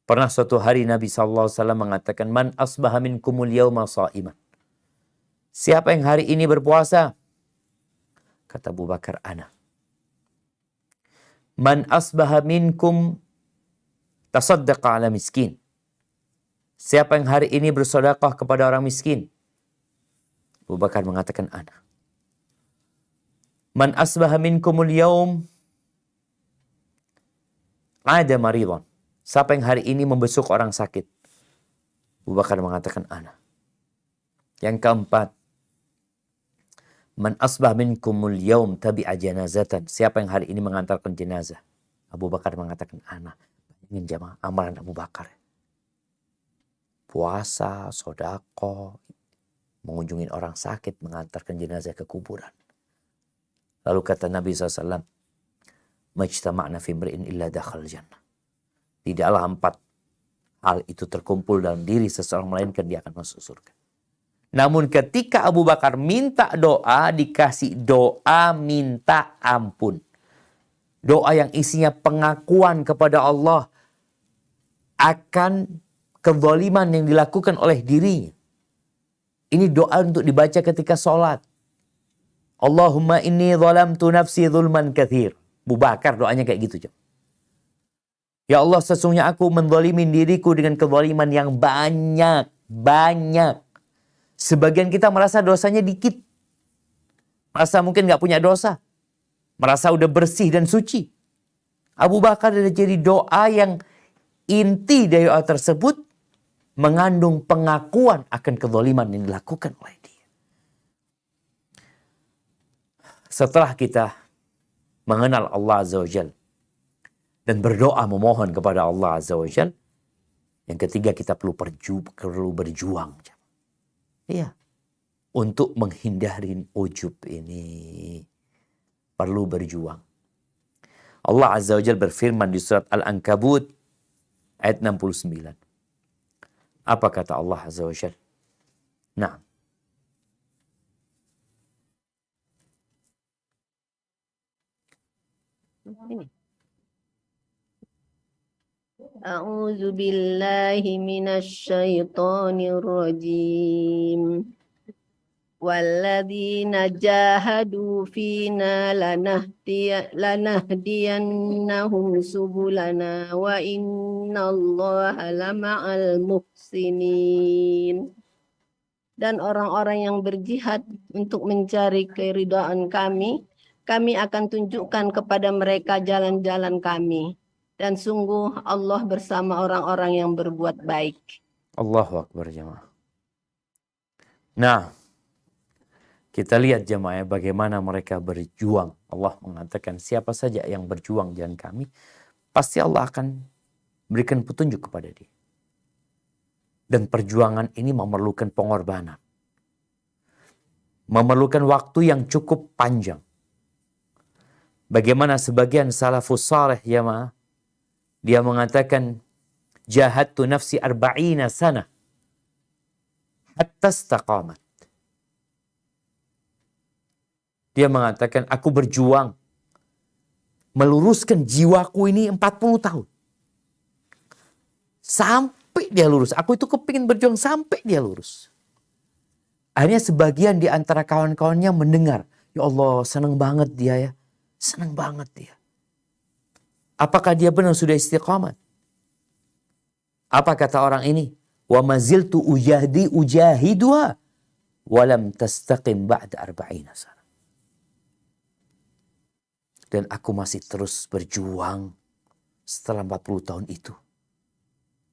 Pernah suatu hari Nabi SAW mengatakan, Man asbaha minkumul yawma sa'iman. Siapa yang hari ini berpuasa? Kata Abu Bakar, ana. Man asbaha minkum tasaddaqa ala miskin. Siapa yang hari ini bersedekah kepada orang miskin? Abu Bakar mengatakan, ana. Man asbaha minkumul yawm ada maridhan. Siapa yang hari ini membesuk orang sakit? Abu Bakar mengatakan, ana. Yang keempat, man asbah minkumul yaum tabi'a janazatan. Siapa yang hari ini mengantarkan jenazah? Abu Bakar mengatakan, ana. Ingin jamaah amalan Abu Bakar. Puasa, sodako, mengunjungi orang sakit, mengantarkan jenazah ke kuburan. Lalu kata Nabi SAW, majtama'na fi imri'in illa dakhal jannah. Tidaklah 4 hal itu terkumpul dalam diri seseorang melainkan dia akan masuk surga. Namun ketika Abu Bakar minta doa, dikasih doa minta ampun. Doa yang isinya pengakuan kepada Allah akan kezaliman yang dilakukan oleh dirinya. Ini doa untuk dibaca ketika sholat. Allahumma inni zalamtu nafsi zulman kathir. Abu Bakar doanya kayak gitu. Ya Allah, sesungguhnya aku menzalimin diriku dengan kezaliman yang banyak. Banyak. Sebagian kita merasa dosanya dikit. Merasa mungkin gak punya dosa. Merasa udah bersih dan suci. Abu Bakar adalah jadi doa yang inti dari doa tersebut mengandung pengakuan akan kezaliman yang dilakukan oleh dia. Setelah kita mengenal Allah Azza wa Jal dan berdoa memohon kepada Allah Azza wa Jal, yang ketiga kita perlu berjuang. Iya. Untuk menghindari ujub ini perlu berjuang. Allah Azza wa Jal berfirman di surat Al-Ankabut ayat 69. Apa kata Allah Azza wa Jal? Nah. Ini. A'udzu billahi minasy syaithanir rajim. Walladzina jahadu fina lanahdiyannahum subulana wa innallaha lama'al muhsinin. Dan orang-orang yang berjihad untuk mencari keridhaan kami akan tunjukkan kepada mereka jalan-jalan kami. Dan sungguh Allah bersama orang-orang yang berbuat baik. Allahu Akbar jemaah. Nah, kita lihat jemaah bagaimana mereka berjuang. Allah mengatakan siapa saja yang berjuang jalan kami, pasti Allah akan berikan petunjuk kepada dia. Dan perjuangan ini memerlukan pengorbanan. Memerlukan waktu yang cukup panjang. Bagaimana sebagian salafus saleh jemaah, dia mengatakan jahadtu nafsi 40 sana hatta istaqamat. Dia mengatakan aku berjuang meluruskan jiwaku ini 40 tahun. Sampai dia lurus. Aku itu kepingin berjuang sampai dia lurus. Akhirnya sebagian di antara kawan-kawannya mendengar, ya Allah senang banget dia ya. Senang banget dia. Apakah dia benar sudah istiqamat? Apa kata orang ini? Wa maziltu ujahiduha walam tastaqim ba'da 40 sana. Dan aku masih terus berjuang setelah 40 tahun itu.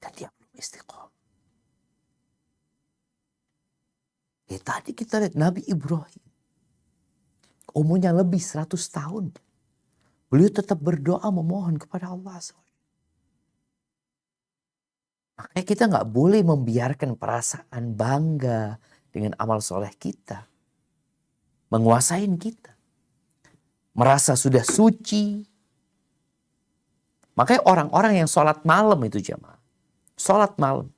Dan dia belum istiqamah. Tadi kita lihat Nabi Ibrahim. Umurnya lebih 100 tahun. Beliau tetap berdoa memohon kepada Allah SWT. Makanya kita nggak boleh membiarkan perasaan bangga dengan amal soleh kita menguasain kita. Merasa sudah suci. Makanya orang-orang yang sholat malam itu jemaah. Sholat malam.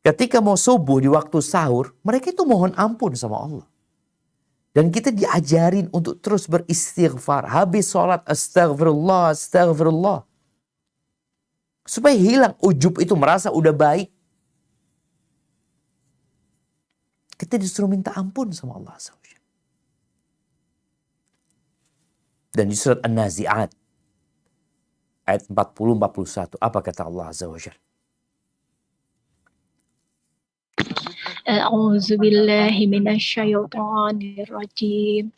Ketika mau subuh di waktu sahur, mereka itu mohon ampun sama Allah. Dan kita diajarin untuk terus beristighfar. Habis sholat astagfirullah, astagfirullah. Supaya hilang ujub itu merasa udah baik. Kita disuruh minta ampun sama Allah SWT. Dan di surat An-Nazi'at ayat 40-41 apa kata Allah Azza wa Jalla? A'udzu billahi minasyaitonir rajim.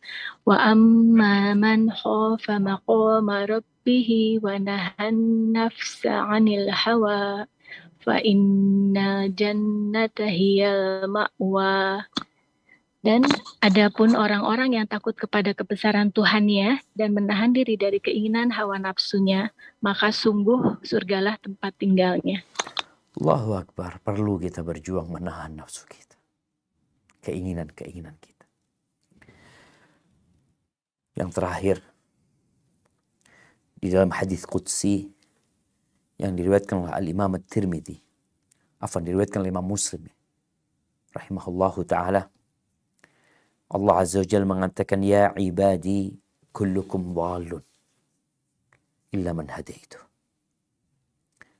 Wa amma man khafa maqama rabbih wa nahan nafsa 'anil hawa fa innal jannata hiyal ma'wa. Dan adapun orang-orang yang takut kepada kebesaran Tuhannya dan menahan diri dari keinginan hawa nafsunya, maka sungguh surgalah tempat tinggalnya. Allahu Akbar, perlu kita berjuang menahan nafsu kita. Keinginan-keinginan kita. Yang terakhir, di dalam hadis Qudsi yang diriwayatkan oleh Al-Imam At-Tirmidzi, diriwayatkan oleh Imam Muslim, rahimahullahu ta'ala, Allah Azza wa Jalla mengatakan, ya ibadi kullukum dhalun illa man hadaitu.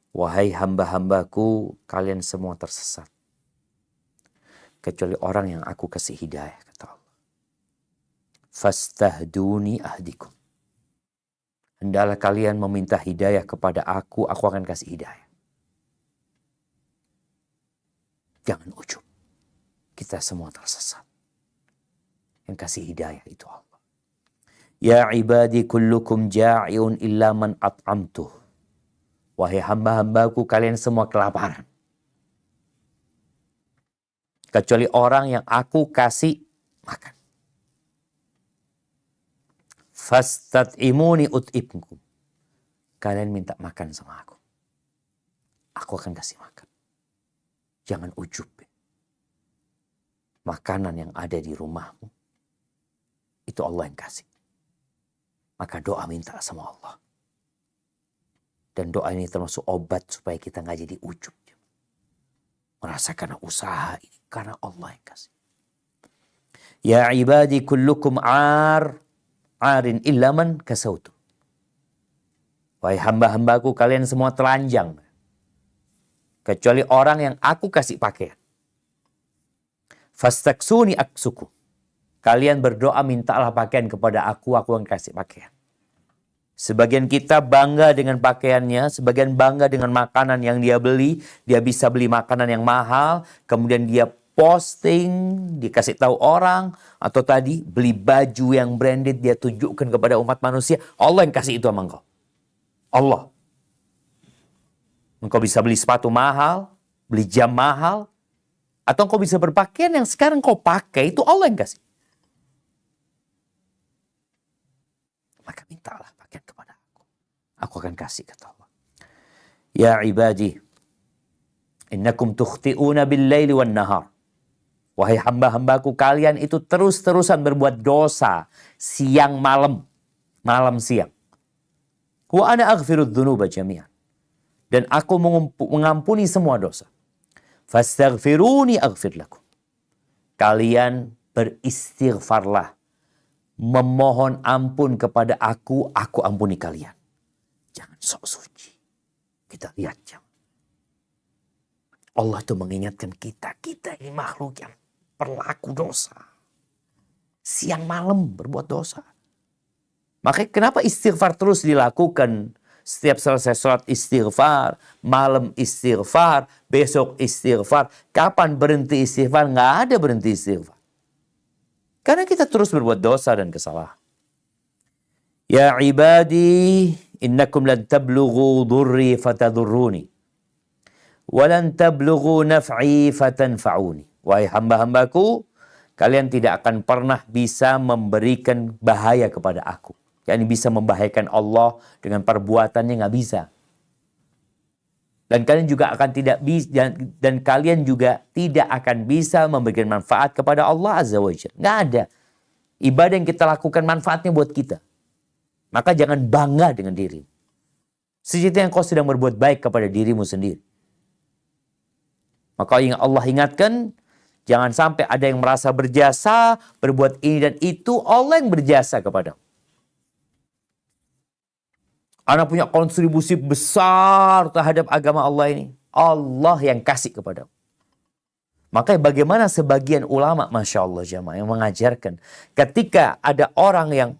Wahai hamba-hambaku, kalian semua tersesat. Kecuali orang yang aku kasih hidayah, kata Allah. Fastahduni ahdikum. Hendaklah kalian meminta hidayah kepada aku akan kasih hidayah. Jangan ujub. Kita semua tersesat. Yang kasih hidayah itu Allah. Ya ibadi kullukum ja'iun illa man at'amtuh. Wahai hamba-hambaku, kalian semua kelaparan. Kecuali orang yang aku kasih makan. Fastat'imuni ut'ibkum. Kalian minta makan sama aku. Aku akan kasih makan. Jangan ujub. Makanan yang ada di rumahmu, itu Allah yang kasih. Maka doa minta sama Allah. Dan doa ini termasuk obat supaya kita nggak jadi ujub. Merasa karena usaha ini, karena Allah yang kasih. Ya ibadi kullukum arin illa man kasautu. Wahai hamba-hambaku, kalian semua telanjang. Kecuali orang yang aku kasih pakaian. Fastaksuni aksuku. Kalian berdoa mintalah pakaian kepada aku yang kasih pakaian. Sebagian kita bangga dengan pakaiannya, sebagian bangga dengan makanan yang dia beli. Dia bisa beli makanan yang mahal, kemudian dia posting, dikasih tahu orang, atau tadi beli baju yang branded, dia tunjukkan kepada umat manusia. Allah yang kasih itu sama engkau. Allah. Engkau bisa beli sepatu mahal, beli jam mahal, atau engkau bisa berpakaian yang sekarang kau pakai, itu Allah yang kasih. Maka mintalah pakaian kepada aku. Aku akan kasih, kata Allah. Ya ibadi, innakum tukhti'una bil-laili wan-nahar. Wahai hamba-hambaku, kalian itu terus-terusan berbuat dosa siang malam, malam siang. Wa ana aghfirudz dzunuba jami'an. Dan aku mengampuni semua dosa. Fastaghfiruni aghfir lakum. Kalian beristighfarlah. Memohon ampun kepada aku ampuni kalian. Jangan sok suci. Kita lihat jam. Allah itu mengingatkan kita ini makhluk yang berlaku dosa. Siang malam berbuat dosa. Makanya kenapa istighfar terus dilakukan? Setiap selesai sholat istighfar, malam istighfar, besok istighfar. Kapan berhenti istighfar? Nggak ada berhenti istighfar. Karena kita terus berbuat dosa dan kesalahan. Ya ibadi, innakum lan tablughu dhurri fatadurruni. Walan tablughu naf'i fatanfa'uni. Wahai hamba-hambaku, kalian tidak akan pernah bisa memberikan bahaya kepada aku. Yakni bisa membahayakan Allah dengan perbuatannya, nggak bisa. Dan kalian juga akan kalian juga tidak akan bisa memberikan manfaat kepada Allah Azza wa Jalla. Nggak ada. Ibadah yang kita lakukan manfaatnya buat kita. Maka jangan bangga dengan diri. Sejatinya kau sedang berbuat baik kepada dirimu sendiri. Maka Allah ingatkan, jangan sampai ada yang merasa berjasa, berbuat ini dan itu, Allah yang berjasa kepada. Anak punya kontribusi besar terhadap agama Allah ini. Allah yang kasih kepada. Makanya bagaimana sebagian ulama, Masya Allah jamaah, yang mengajarkan. Ketika ada orang yang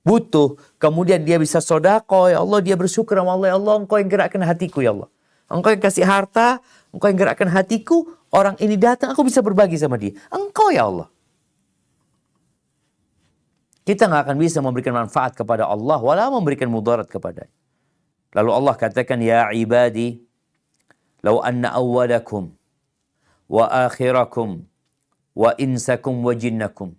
butuh, kemudian dia bisa sodako, ya Allah, dia bersyukur sama Allah, ya Allah, engkau yang gerakkan hatiku, ya Allah. Engkau yang kasih harta, engkau yang gerakkan hatiku, orang ini datang, aku bisa berbagi sama dia. Engkau, ya Allah. Kita nggak akan bisa memberikan manfaat kepada Allah, walau memberikan mudarat kepadanya. Lalu Allah katakan, ya ibadi, law anna awwalakum, wa akhirakum, wa insakum, wa jinnakum,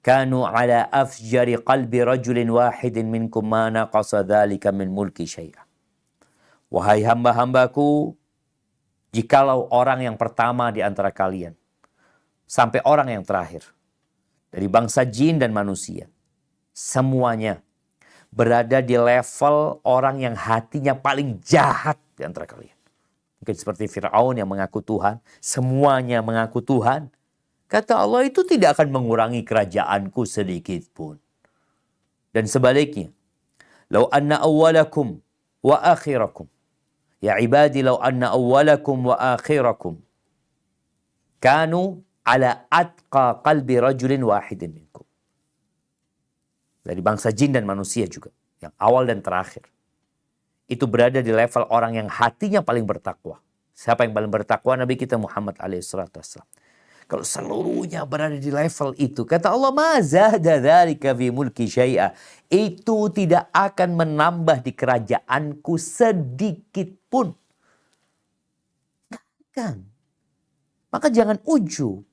kanu ala afjari qalbi rajulin wahidin minkum ma naqasa dhalika min mulki syai'ah. Wahai hamba-hambaku, jikalau orang yang pertama di antara kalian, sampai orang yang terakhir, dari bangsa jin dan manusia, semuanya berada di level orang yang hatinya paling jahat di antara kalian. Mungkin seperti Fir'aun yang mengaku Tuhan, semuanya mengaku Tuhan. Kata Allah, itu tidak akan mengurangi kerajaanku sedikit pun. Dan sebaliknya, lau anna awwalakum wa akhirakum, ya ibadi lau anna awwalakum wa akhirakum, kanu ala atqa qalbi rajulin wahidin minkum. Dari bangsa jin dan manusia juga, yang awal dan terakhir, itu berada di level orang yang hatinya paling bertakwa. Siapa yang paling bertakwa? Nabi kita Muhammad alaihissalam. Kalau seluruhnya berada di level itu, kata Allah, ma zada dzalika fi mulki syai'a. Itu tidak akan menambah di kerajaanku sedikit pun. Kan? Maka jangan ujub.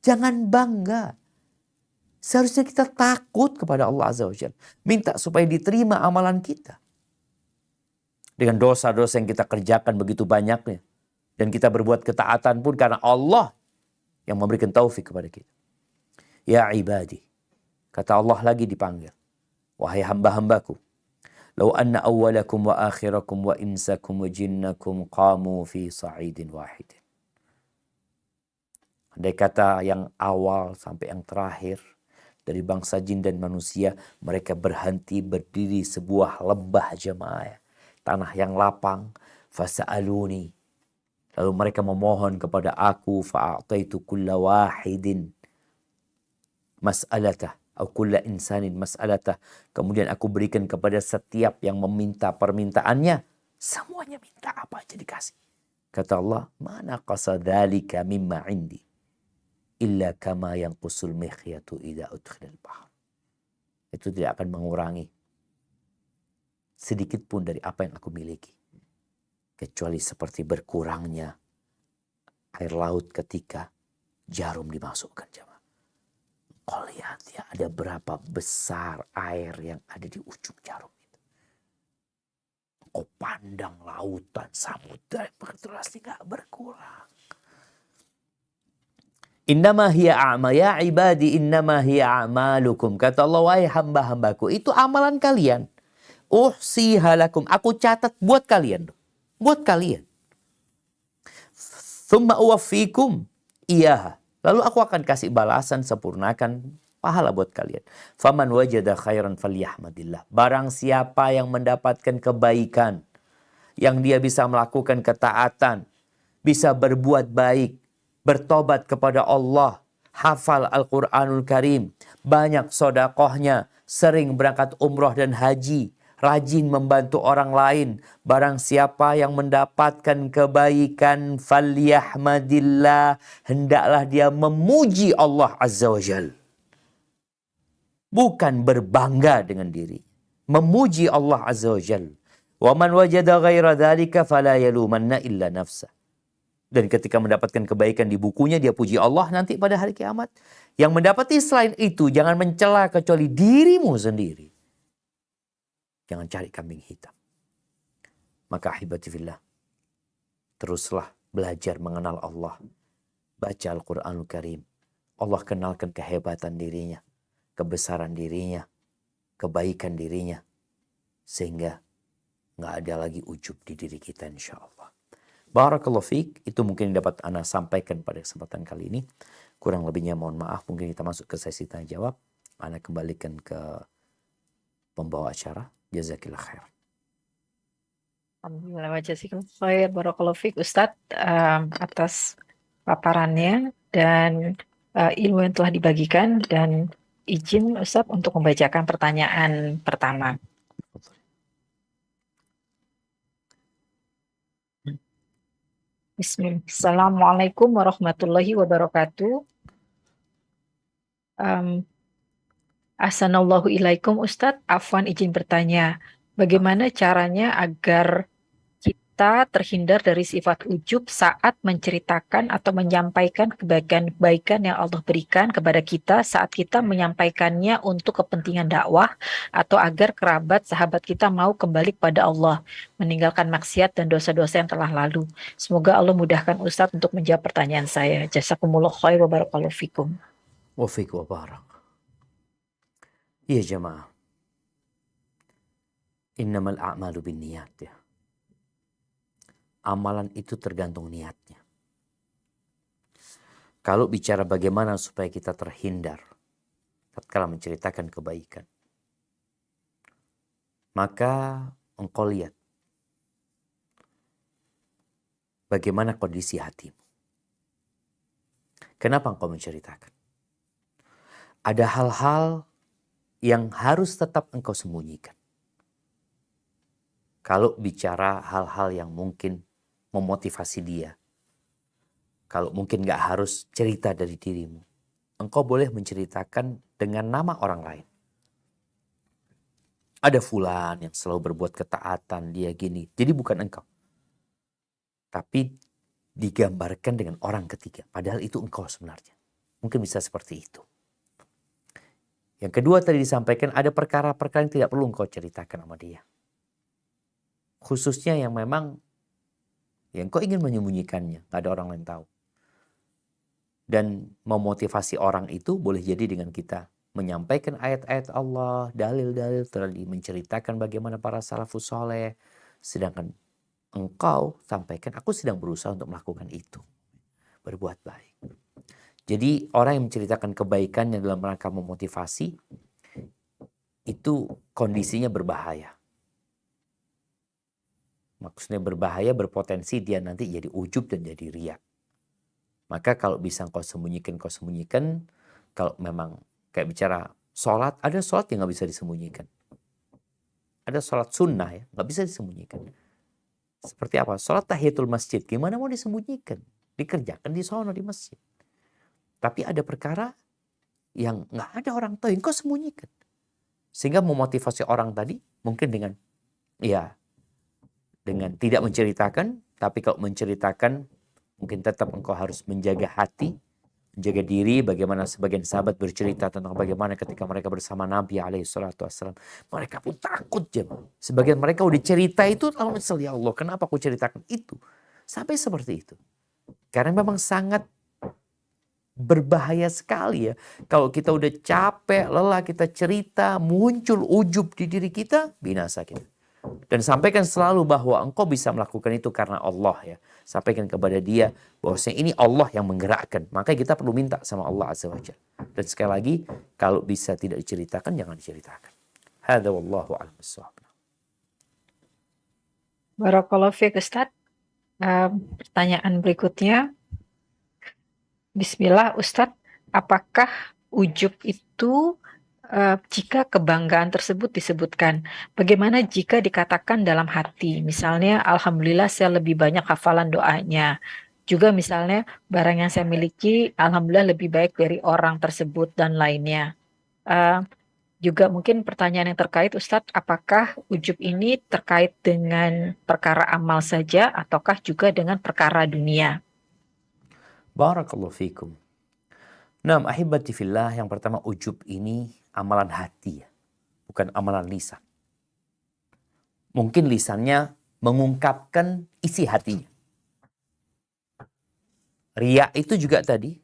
Jangan bangga. Seharusnya kita takut kepada Allah Azza wa Jalla. Minta supaya diterima amalan kita. Dengan dosa-dosa yang kita kerjakan begitu banyaknya. Dan kita berbuat ketaatan pun karena Allah yang memberikan taufik kepada kita. Ya ibadi. Kata Allah lagi dipanggil. Wahai hamba-hambaku. Lau anna awwalakum wa akhirakum wa insakum wa jinnakum qamu fi sa'idin wahidin. Andai kata yang awal sampai yang terakhir. Dari bangsa jin dan manusia. Mereka berhenti berdiri sebuah lembah jemaah. Tanah yang lapang. Fasa'aluni. Lalu mereka memohon kepada aku. Fa'ataitu kulla wahidin mas'alatah. Atau kulla insanin mas'alatah. Kemudian aku berikan kepada setiap yang meminta permintaannya. Semuanya minta apa aja dikasih. Kata Allah. Mana qasadhalika mimma indi. Illa kama yang qusul mikhyatu idha udkhilal bahr. Itu tidak akan mengurangi sedikit pun dari apa yang aku miliki. Kecuali seperti berkurangnya air laut ketika jarum dimasukkan, jemaah. Kau lihat ya, ada berapa besar air yang ada di ujung jarum itu. Kau pandang lautan, samudra yang berderas tidak berkurang. Innama hiya a'ma ya ibadi innama hiya a'malukum. Kata Allah, wahai hamba-hambaku, itu amalan kalian. Uhsiha lakum, aku catat buat kalian. Buat kalian. Thumma uwaffikum iyaha. Lalu aku akan kasih balasan, sempurnakan pahala buat kalian. Faman wajada khairan falyahmadillah. Barang siapa yang mendapatkan kebaikan, yang dia bisa melakukan ketaatan, bisa berbuat baik, bertobat kepada Allah, hafal Al-Quranul Karim, banyak sodakohnya, sering berangkat umroh dan haji, rajin membantu orang lain. Barang siapa yang mendapatkan kebaikan, falyahmadillah, hendaklah dia memuji Allah Azza wa Jal. Bukan berbangga dengan diri. Memuji Allah Azza wa Jal. Wa man wajada ghaira dhalika fala yalumanna illa nafsah. Dan ketika mendapatkan kebaikan di bukunya, dia puji Allah nanti pada hari kiamat. Yang mendapati selain itu, jangan mencela kecuali dirimu sendiri. Jangan cari kambing hitam. Maka ahibati fillah, teruslah belajar mengenal Allah. Baca Al-Quranul Karim. Allah kenalkan kehebatan dirinya, kebesaran dirinya, kebaikan dirinya. Sehingga nggak ada lagi ujub di diri kita, insya Allah. Barakallahu fiik, itu mungkin dapat Ana sampaikan pada kesempatan kali ini. Kurang lebihnya mohon maaf, mungkin kita masuk ke sesi tanya jawab. Ana kembalikan ke pembawa acara. Jazakillah khair. Alhamdulillah wa jazakallahu khair. Barakallahu fiik Ustadz atas paparannya dan ilmu yang telah dibagikan, dan izin Ustadz untuk membacakan pertanyaan pertama. Bismillah. Assalamualaikum warahmatullahi wabarakatuh. Ahsanallahu ilaikum Ustadz. Afwan izin bertanya, bagaimana caranya agar kita terhindar dari sifat ujub saat menceritakan atau menyampaikan kebaikan-kebaikan yang Allah berikan kepada kita saat kita menyampaikannya untuk kepentingan dakwah, atau agar kerabat sahabat kita mau kembali kepada Allah, meninggalkan maksiat dan dosa-dosa yang telah lalu. Semoga Allah mudahkan Ustadz untuk menjawab pertanyaan saya. Jazakumullah khair wa barakallahu fikum. Wa fiik wa barak. Iya jemaah. Innamal a'malu binniyat ya. Amalan itu tergantung niatnya. Kalau bicara bagaimana supaya kita terhindar tatkala menceritakan kebaikan, maka engkau lihat bagaimana kondisi hatimu. Kenapa engkau menceritakan? Ada hal-hal yang harus tetap engkau sembunyikan. Kalau bicara hal-hal yang mungkin memotivasi dia, Kalau mungkin nggak harus cerita dari dirimu, engkau boleh menceritakan dengan nama orang lain. Ada fulan yang selalu berbuat ketaatan, dia gini. Jadi bukan engkau. Tapi digambarkan dengan orang ketiga. Padahal itu engkau sebenarnya. Mungkin bisa seperti itu. Yang kedua tadi disampaikan ada perkara-perkara yang tidak perlu engkau ceritakan sama dia. Khususnya yang memang yang engkau ingin menyembunyikannya. Gak ada orang lain tahu. Dan memotivasi orang itu boleh jadi dengan kita menyampaikan ayat-ayat Allah, dalil-dalil tadi, menceritakan bagaimana para salafus soleh. Sedangkan engkau sampaikan, aku sedang berusaha untuk melakukan itu. Berbuat baik. Jadi orang yang menceritakan kebaikannya dalam rangka memotivasi, itu kondisinya berbahaya. Maksudnya berbahaya, berpotensi dia nanti jadi ujub dan jadi riya. Maka kalau bisa kau sembunyikan, kau sembunyikan. Kalau memang kayak bicara sholat, ada sholat yang gak bisa disembunyikan. Ada sholat sunnah ya, gak bisa disembunyikan. Seperti apa? Sholat tahiyatul masjid, gimana mau disembunyikan? Dikerjakan di sono di masjid. Tapi ada perkara yang gak ada orang tahu, yang kau sembunyikan. Sehingga memotivasi orang tadi mungkin dengan tidak menceritakan, tapi kalau menceritakan mungkin tetap engkau harus menjaga hati, menjaga diri. Bagaimana sebagian sahabat bercerita tentang bagaimana ketika mereka bersama Nabi SAW. Mereka pun takut jemaah. Sebagian mereka udah cerita itu, ya Allah kenapa aku ceritakan itu. Sampai seperti itu. Karena memang sangat berbahaya sekali ya. Kalau kita udah capek, lelah, kita cerita, muncul ujub di diri kita, binasa kita. Dan sampaikan selalu bahwa engkau bisa melakukan itu karena Allah ya. Sampaikan kepada dia bahwasanya ini Allah yang menggerakkan. Maka kita perlu minta sama Allah Azza wa Jalla. Dan sekali lagi, kalau bisa tidak diceritakan, jangan diceritakan. Hadza wallahu a'lam bissawab. Barakallahu fiik Ustaz. Pertanyaan berikutnya. Bismillah Ustadz, apakah ujub itu jika kebanggaan tersebut disebutkan? Bagaimana jika dikatakan dalam hati? Misalnya, Alhamdulillah saya lebih banyak hafalan doanya. Juga misalnya, barang yang saya miliki, Alhamdulillah lebih baik dari orang tersebut dan lainnya. Juga mungkin pertanyaan yang terkait Ustadz, apakah ujub ini terkait dengan perkara amal saja ataukah juga dengan perkara dunia? Barakallahu fikum. Nah, ahibati fillah, yang pertama ujub ini amalan hati ya, bukan amalan lisan. Mungkin lisannya mengungkapkan isi hatinya. Riya itu juga tadi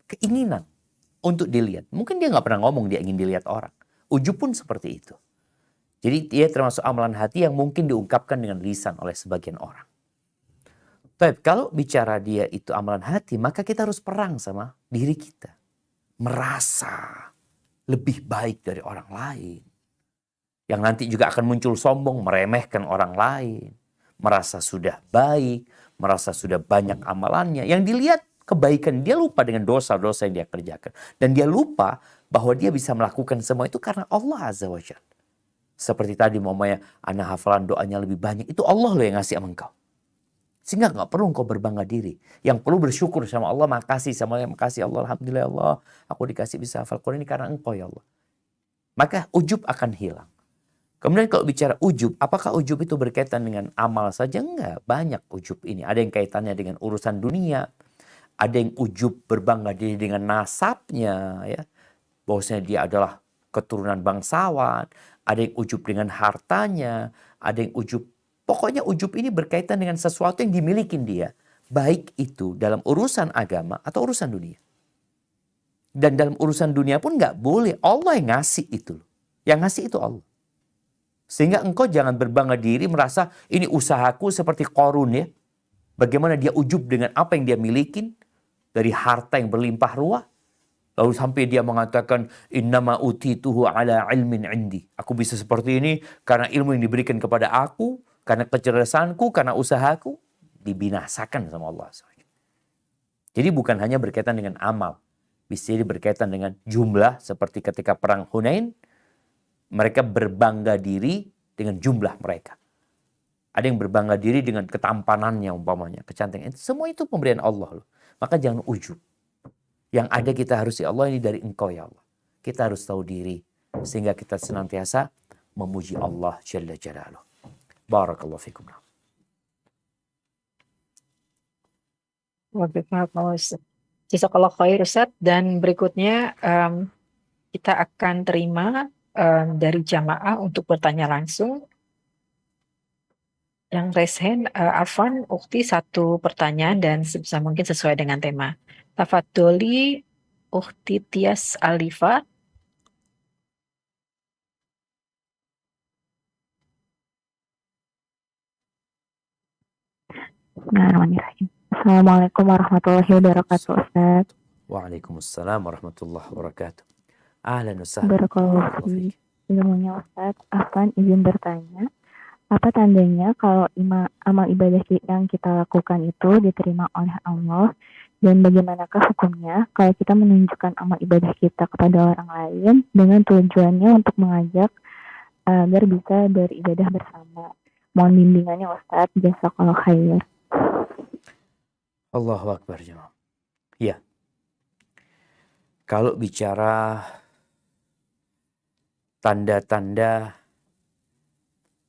keinginan untuk dilihat. Mungkin dia nggak pernah ngomong dia ingin dilihat orang. Ujub pun seperti itu. Jadi dia termasuk amalan hati yang mungkin diungkapkan dengan lisan oleh sebagian orang. Baik, kalau bicara dia itu amalan hati, maka kita harus perang sama diri kita. Merasa lebih baik dari orang lain. Yang nanti juga akan muncul sombong, meremehkan orang lain. Merasa sudah baik, merasa sudah banyak amalannya. Yang dilihat kebaikan, dia lupa dengan dosa-dosa yang dia kerjakan. Dan dia lupa bahwa dia bisa melakukan semua itu karena Allah Azza wa Jalla. Seperti tadi mamanya, anak hafalan doanya lebih banyak. Itu Allah loh yang ngasih sama engkau. Sehingga gak perlu engkau berbangga diri. Yang perlu bersyukur sama Allah, makasih sama Allah, makasih Allah, alhamdulillah Allah, aku dikasih bisa hafal Quran ini karena engkau ya Allah. Maka ujub akan hilang. Kemudian kalau bicara ujub, apakah ujub itu berkaitan dengan amal saja? Enggak, banyak ujub ini. Ada yang kaitannya dengan urusan dunia, ada yang ujub berbangga diri dengan nasabnya, ya, bahwasanya dia adalah keturunan bangsawan, ada yang ujub dengan hartanya, ada yang ujub. Pokoknya ujub ini berkaitan dengan sesuatu yang dimiliki dia. Baik itu dalam urusan agama atau urusan dunia. Dan dalam urusan dunia pun nggak boleh. Allah yang ngasih itu. Yang ngasih itu Allah. Sehingga engkau jangan berbangga diri merasa ini usahaku seperti Qarun ya. Bagaimana dia ujub dengan apa yang dia miliki. Dari harta yang berlimpah ruah. Lalu sampai dia mengatakan innama utituhu ala ilmin indi. Aku bisa seperti ini karena ilmu yang diberikan kepada aku. Karena kecerdasanku, karena usahaku, dibinasakan sama Allah. Jadi bukan hanya berkaitan dengan amal. Bisa jadi berkaitan dengan jumlah, seperti ketika perang Hunain, mereka berbangga diri dengan jumlah mereka. Ada yang berbangga diri dengan ketampanannya umpamanya, kecantikan. Semua itu pemberian Allah loh. Maka jangan ujub. Yang ada kita harus, ya Allah ini dari Engkau ya Allah. Kita harus tahu diri sehingga kita senantiasa memuji Allah Jalla Jalaluh. Barakallahu fikum. Jazakallah khair Ustaz. Dan berikutnya kita akan terima dari jamaah untuk bertanya langsung. Yang raise hand, Afwan, Ukti satu pertanyaan dan sebisa mungkin sesuai dengan tema. Tafadholi Ukti Tias Alifa. Bismillahirrahmanirrahim. Assalamualaikum warahmatullahi wabarakatuh, Ustaz. Waalaikumsalam warahmatullahi wabarakatuh. Ahlan wa sahlan. Barakallahu fi ilmunya, Ustaz. Afwan izin bertanya, apa tandanya kalau amal ibadah yang kita lakukan itu diterima oleh Allah, dan bagaimanakah hukumnya kalau kita menunjukkan amal ibadah kita kepada orang lain dengan tujuannya untuk mengajak agar bisa beribadah bersama? Mohon bimbingannya, Ustaz. Jazakallahu khair. Allahu Akbar jemaah. Ya. Kalau bicara tanda-tanda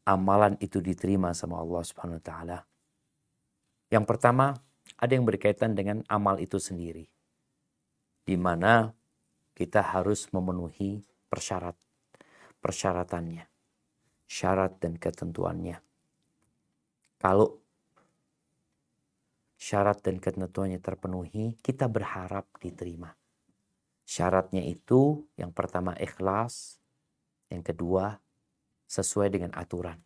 amalan itu diterima sama Allah Subhanahu wa taala. Yang pertama, ada yang berkaitan dengan amal itu sendiri. Di mana kita harus memenuhi persyaratannya. Syarat dan ketentuannya. Kalau syarat dan ketentuannya terpenuhi, kita berharap diterima. Syaratnya itu yang pertama ikhlas, yang kedua sesuai dengan aturan.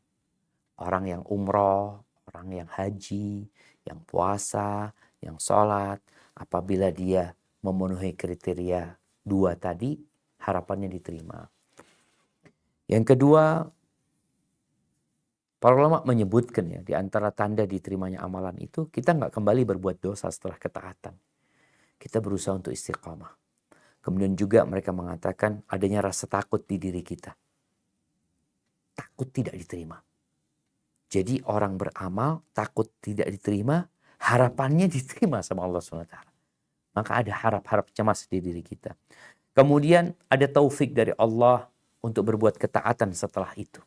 Orang yang umroh, orang yang haji, yang puasa, yang sholat, apabila dia memenuhi kriteria 2 tadi, harapannya diterima. Yang kedua, para ulama menyebutkan ya, di antara tanda diterimanya amalan itu, kita nggak kembali berbuat dosa setelah ketaatan. Kita berusaha untuk istiqamah. Kemudian juga mereka mengatakan adanya rasa takut di diri kita. Takut tidak diterima. Jadi orang beramal takut tidak diterima, harapannya diterima sama Allah SWT. Maka ada harap-harap cemas di diri kita. Kemudian ada taufik dari Allah untuk berbuat ketaatan setelah itu.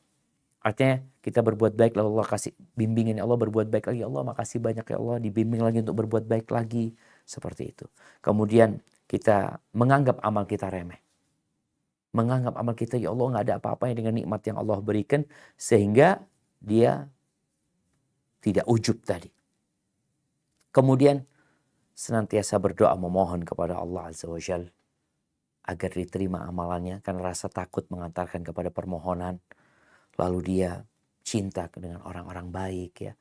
Artinya kita berbuat baik lalu Allah kasih bimbingan, ya Allah berbuat baik lagi, Allah makasih banyak ya Allah, dibimbing lagi untuk berbuat baik lagi. Seperti itu. Kemudian kita menganggap amal kita remeh. Menganggap amal kita, ya Allah nggak ada apa-apanya dengan nikmat yang Allah berikan. Sehingga dia tidak ujub tadi. Kemudian senantiasa berdoa memohon kepada Allah Azza wa Jalla agar diterima amalannya. Karena rasa takut mengantarkan kepada permohonan. Lalu dia cinta dengan orang-orang baik ya.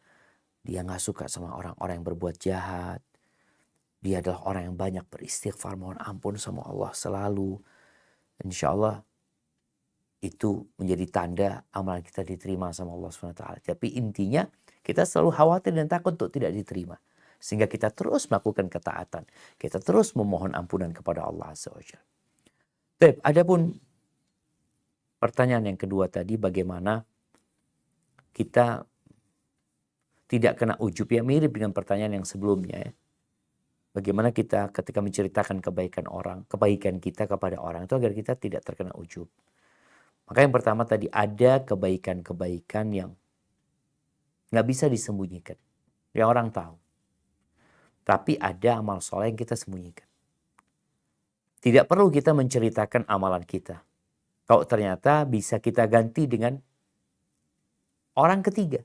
Dia nggak suka sama orang-orang yang berbuat jahat. Dia adalah orang yang banyak beristighfar, mohon ampun sama Allah selalu. Insya Allah itu menjadi tanda amalan kita diterima sama Allah SWT. Tapi intinya kita selalu khawatir dan takut untuk tidak diterima. Sehingga kita terus melakukan ketaatan. Kita terus memohon ampunan kepada Allah SWT. Baik, adapun pertanyaan yang kedua tadi, bagaimana kita tidak kena ujub, ya mirip dengan pertanyaan yang sebelumnya ya. Bagaimana kita ketika menceritakan kebaikan kita kepada orang itu agar kita tidak terkena ujub. Maka yang pertama tadi, ada kebaikan-kebaikan yang nggak bisa disembunyikan. Yang orang tahu. Tapi ada amal soleh yang kita sembunyikan. Tidak perlu kita menceritakan amalan kita. Kalau ternyata bisa kita ganti dengan orang ketiga.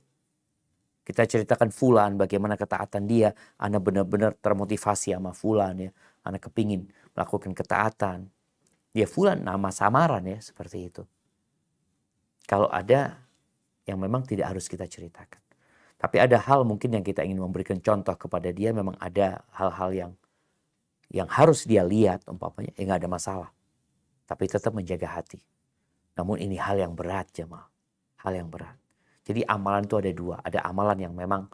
Kita ceritakan fulan bagaimana ketaatan dia. Ana benar-benar termotivasi sama fulan ya. Ana kepingin melakukan ketaatan. Ya fulan nama samaran ya, seperti itu. Kalau ada yang memang tidak harus kita ceritakan. Tapi ada hal mungkin yang kita ingin memberikan contoh kepada dia. Memang ada hal-hal yang harus dia lihat umpamanya. Ya nggak ada masalah. Tapi tetap menjaga hati. Namun ini hal yang berat jemaah. Hal yang berat. Jadi amalan itu ada dua. Ada amalan yang memang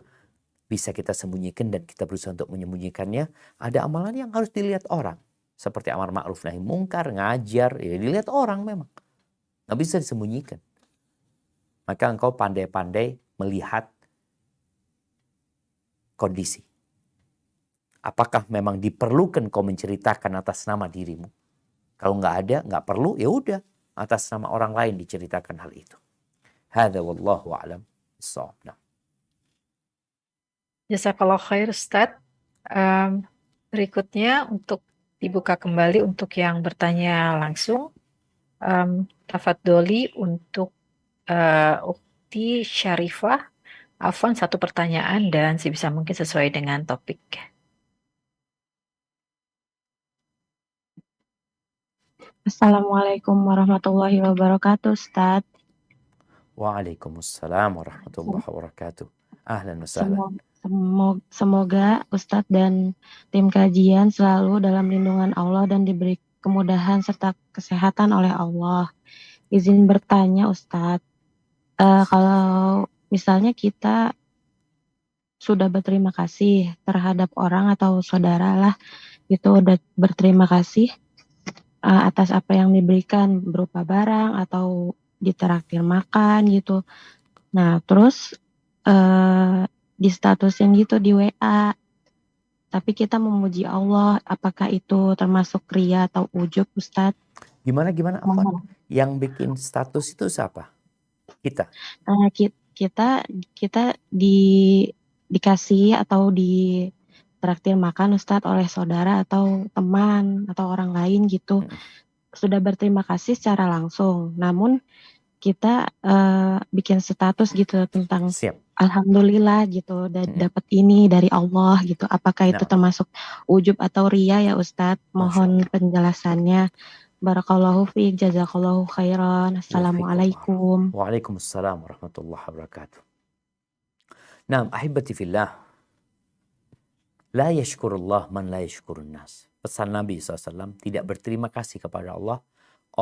bisa kita sembunyikan dan kita berusaha untuk menyembunyikannya. Ada amalan yang harus dilihat orang. Seperti amar ma'ruf nahi mungkar, ngajar. Ya dilihat orang memang. Nggak bisa disembunyikan. Maka engkau pandai-pandai melihat kondisi. Apakah memang diperlukan kau menceritakan atas nama dirimu? Kalau nggak ada, nggak perlu, ya udah atas nama orang lain diceritakan hal itu. Hadza wallahu a'lam bissawab. Nah. Jazakallah khair Ustadz. Berikutnya untuk dibuka kembali untuk yang bertanya langsung. Tafadholi untuk Ukti Syarifah. Afwan, satu pertanyaan dan sebisa mungkin sesuai dengan topik. Assalamualaikum warahmatullahi wabarakatuh, Ustaz. Waalaikumsalam warahmatullahi wabarakatuh. Ahlan wa sahlan. Semoga Ustadz dan tim kajian selalu dalam lindungan Allah dan diberi kemudahan serta kesehatan oleh Allah. Izin bertanya Ustadz, kalau misalnya kita sudah berterima kasih terhadap orang atau saudara lah, itu udah berterima kasih atas apa yang diberikan berupa barang atau ditraktir makan gitu. Nah terus di statusin gitu di WA, tapi kita memuji Allah, apakah itu termasuk ria atau ujub, Ustadz? Gimana apa? Yang bikin status itu siapa? Kita. Kita dikasih atau ditraktir makan Ustadz oleh saudara atau teman atau orang lain gitu. Sudah berterima kasih secara langsung, namun kita bikin status gitu tentang alhamdulillah gitu dapat ini dari Allah gitu. Apakah itu termasuk ujub atau ria ya Ustadz? Mohon penjelasannya. Barakallahu fiik, jazakallahu khairan. Assalamualaikum. Waalaikumsalam warahmatullahi wabarakatuh. Nah, ahibati fillah. La yashkurullah man la yashkurun nas. Pesan Nabi SAW, tidak berterima kasih kepada Allah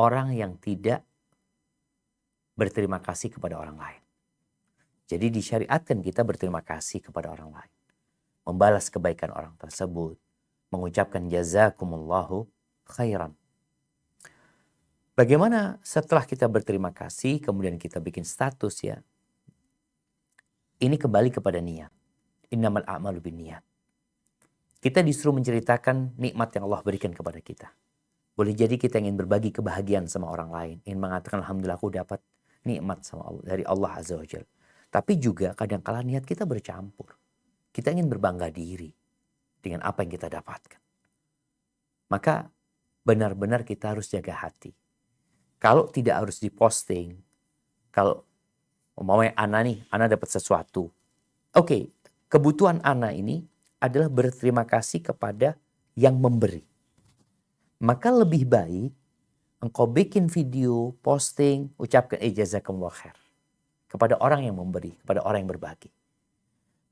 orang yang tidak berterima kasih kepada orang lain. Jadi disyariatkan kita berterima kasih kepada orang lain. Membalas kebaikan orang tersebut. Mengucapkan jazakumullahu khairan. Bagaimana setelah kita berterima kasih, kemudian kita bikin status ya. Ini kembali kepada niat. Innamal a'malu binniyat. Kita disuruh menceritakan nikmat yang Allah berikan kepada kita. Boleh jadi kita ingin berbagi kebahagiaan sama orang lain. Ingin mengatakan alhamdulillah aku dapat nikmat sama Allah, dari Allah Azza wa Jalla. Tapi juga kadang-kala niat kita bercampur. Kita ingin berbangga diri dengan apa yang kita dapatkan. Maka benar-benar kita harus jaga hati. Kalau tidak harus diposting, kalau umpamanya Ana dapat sesuatu. Oke, kebutuhan Ana ini adalah berterima kasih kepada yang memberi. Maka lebih baik engkau bikin video, posting, ucapkan jazakumullah khair kepada orang yang memberi, kepada orang yang berbagi.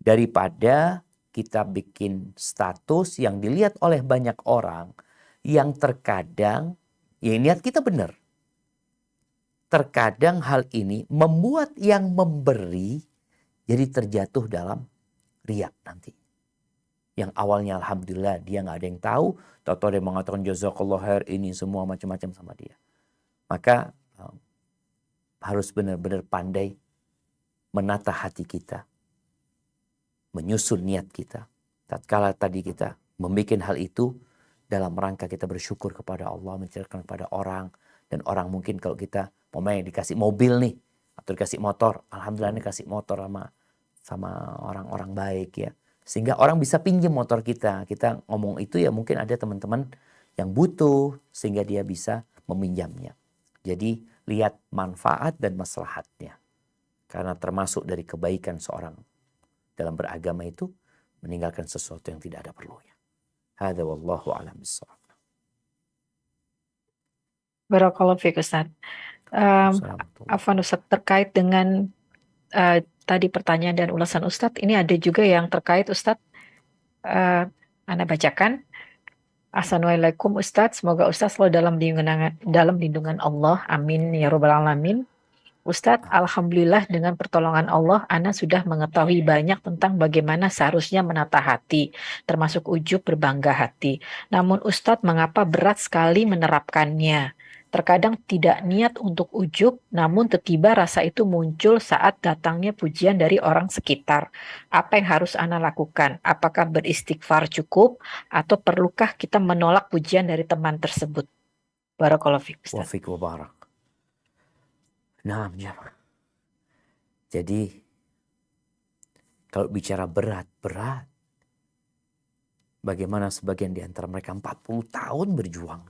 Daripada kita bikin status yang dilihat oleh banyak orang yang terkadang, ya niat kita benar. Terkadang hal ini membuat yang memberi jadi terjatuh dalam riak nanti. Yang awalnya alhamdulillah dia nggak ada yang tahu, tahu-tahu dia mengatakan jazakallah khair ini semua macam-macam sama dia. Maka harus benar-benar pandai menata hati kita, menyusun niat kita. Tatkala tadi kita membuat hal itu dalam rangka kita bersyukur kepada Allah, menceritakan kepada orang, dan orang mungkin kalau kita dikasih mobil nih atau dikasih motor, alhamdulillah ini kasih motor sama orang-orang baik ya. Sehingga orang bisa pinjam motor kita. Kita ngomong itu ya mungkin ada teman-teman yang butuh sehingga dia bisa meminjamnya. Jadi lihat manfaat dan maslahatnya. Karena termasuk dari kebaikan seorang dalam beragama itu meninggalkan sesuatu yang tidak ada perlunya. Hadza wallahu a'lam bissawab. Barakallahu fiik Ustaz. Afwan Ustaz, terkait dengan tadi pertanyaan dan ulasan Ustadz, ini ada juga yang terkait Ustadz. Ana bacakan. Assalamualaikum Ustadz, semoga Ustadz selalu dalam lindungan Allah. Amin ya rabbal alamin. Ustadz, alhamdulillah dengan pertolongan Allah, Ana sudah mengetahui banyak tentang bagaimana seharusnya menata hati, termasuk ujub berbangga hati. Namun Ustadz, mengapa berat sekali menerapkannya? Terkadang tidak niat untuk ujub, namun tiba-tiba rasa itu muncul saat datangnya pujian dari orang sekitar. Apa yang harus Ana lakukan? Apakah beristighfar cukup atau perlukah kita menolak pujian dari teman tersebut? Barakallahu fiik, Ustaz. Wafik wa barak. Nah, jamaah. Jadi kalau bicara berat, bagaimana sebagian di antara mereka 40 tahun berjuang.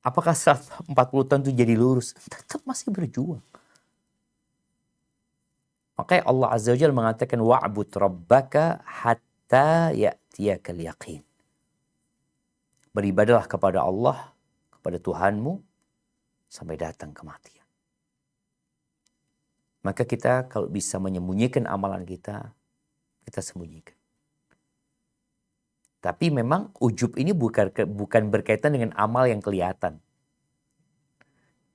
Apakah saat 40 tahun itu jadi lurus? Tetap masih berjuang. Makanya Allah Azza wa Jalla mengatakan wa'bud rabbaka hatta ya'tiyakal yaqin. Beribadahlah kepada Allah, kepada Tuhanmu sampai datang kematian. Maka kita kalau bisa menyembunyikan amalan kita sembunyikan. Tapi memang ujub ini bukan berkaitan dengan amal yang kelihatan.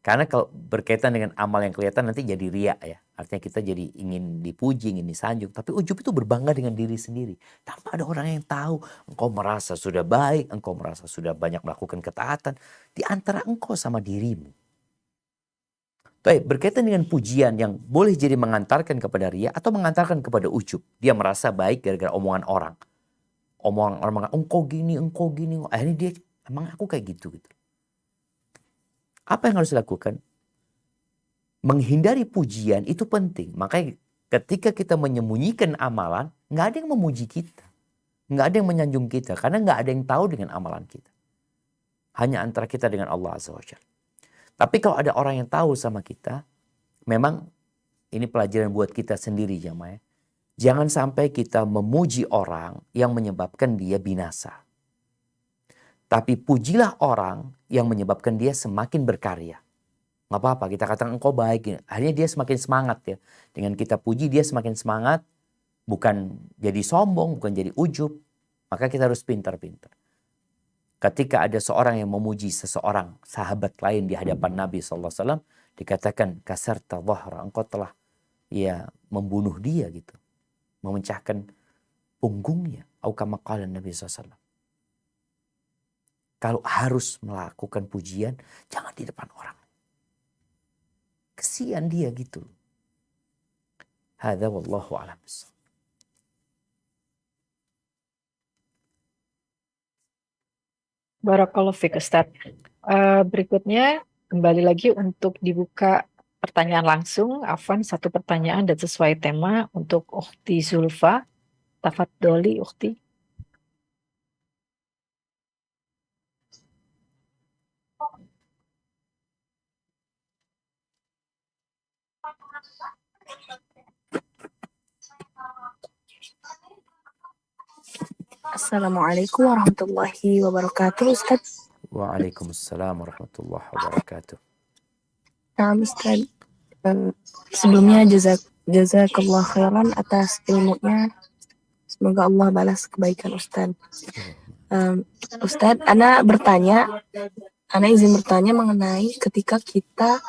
Karena kalau berkaitan dengan amal yang kelihatan nanti jadi riya ya. Artinya kita jadi ingin dipuji, ingin disanjung. Tapi ujub itu berbangga dengan diri sendiri. Tanpa ada orang yang tahu. Engkau merasa sudah baik, engkau merasa sudah banyak melakukan ketaatan. Di antara engkau sama dirimu. Baik, berkaitan dengan pujian yang boleh jadi mengantarkan kepada riya atau mengantarkan kepada ujub. Dia merasa baik gara-gara omongan orang. Omongan orang mengatakan, engkau gini. Akhirnya dia, emang aku kayak gitu. Apa yang harus dilakukan? Menghindari pujian itu penting. Makanya ketika kita menyembunyikan amalan, nggak ada yang memuji kita. Nggak ada yang menyanjung kita. Karena nggak ada yang tahu dengan amalan kita. Hanya antara kita dengan Allah Azza wa Jalla. Tapi kalau ada orang yang tahu sama kita, memang ini pelajaran buat kita sendiri jamaah. Jangan sampai kita memuji orang yang menyebabkan dia binasa. Tapi pujilah orang yang menyebabkan dia semakin berkarya. Gak apa-apa, kita katakan engkau baik. Akhirnya dia semakin semangat ya. Dengan kita puji dia semakin semangat. Bukan jadi sombong, bukan jadi ujub. Maka kita harus pintar-pintar. Ketika ada seorang yang memuji seseorang, sahabat lain di hadapan Nabi SAW. Dikatakan, kasarta dhahra, engkau telah membunuh dia gitu. Memecahkan punggungnya. Atau kama qala Nabi SAW. Kalau harus melakukan pujian, jangan di depan orang. Kesian dia gitu. Hadza wallahu a'lam. Barakallahu fiik, Ustaz. Berikutnya kembali lagi untuk dibuka pertanyaan langsung. Afwan, satu pertanyaan dan sesuai tema untuk Ukhti Zulfa. Tafadholi Ukhti. Assalamualaikum warahmatullahi wabarakatuh, Ustaz. Waalaikumsalam warahmatullahi wabarakatuh. Nah, Ustaz, sebelumnya jazakallah khairan atas ilmunya. Semoga Allah balas kebaikan Ustaz. Ustaz, Ana izin bertanya mengenai ketika kita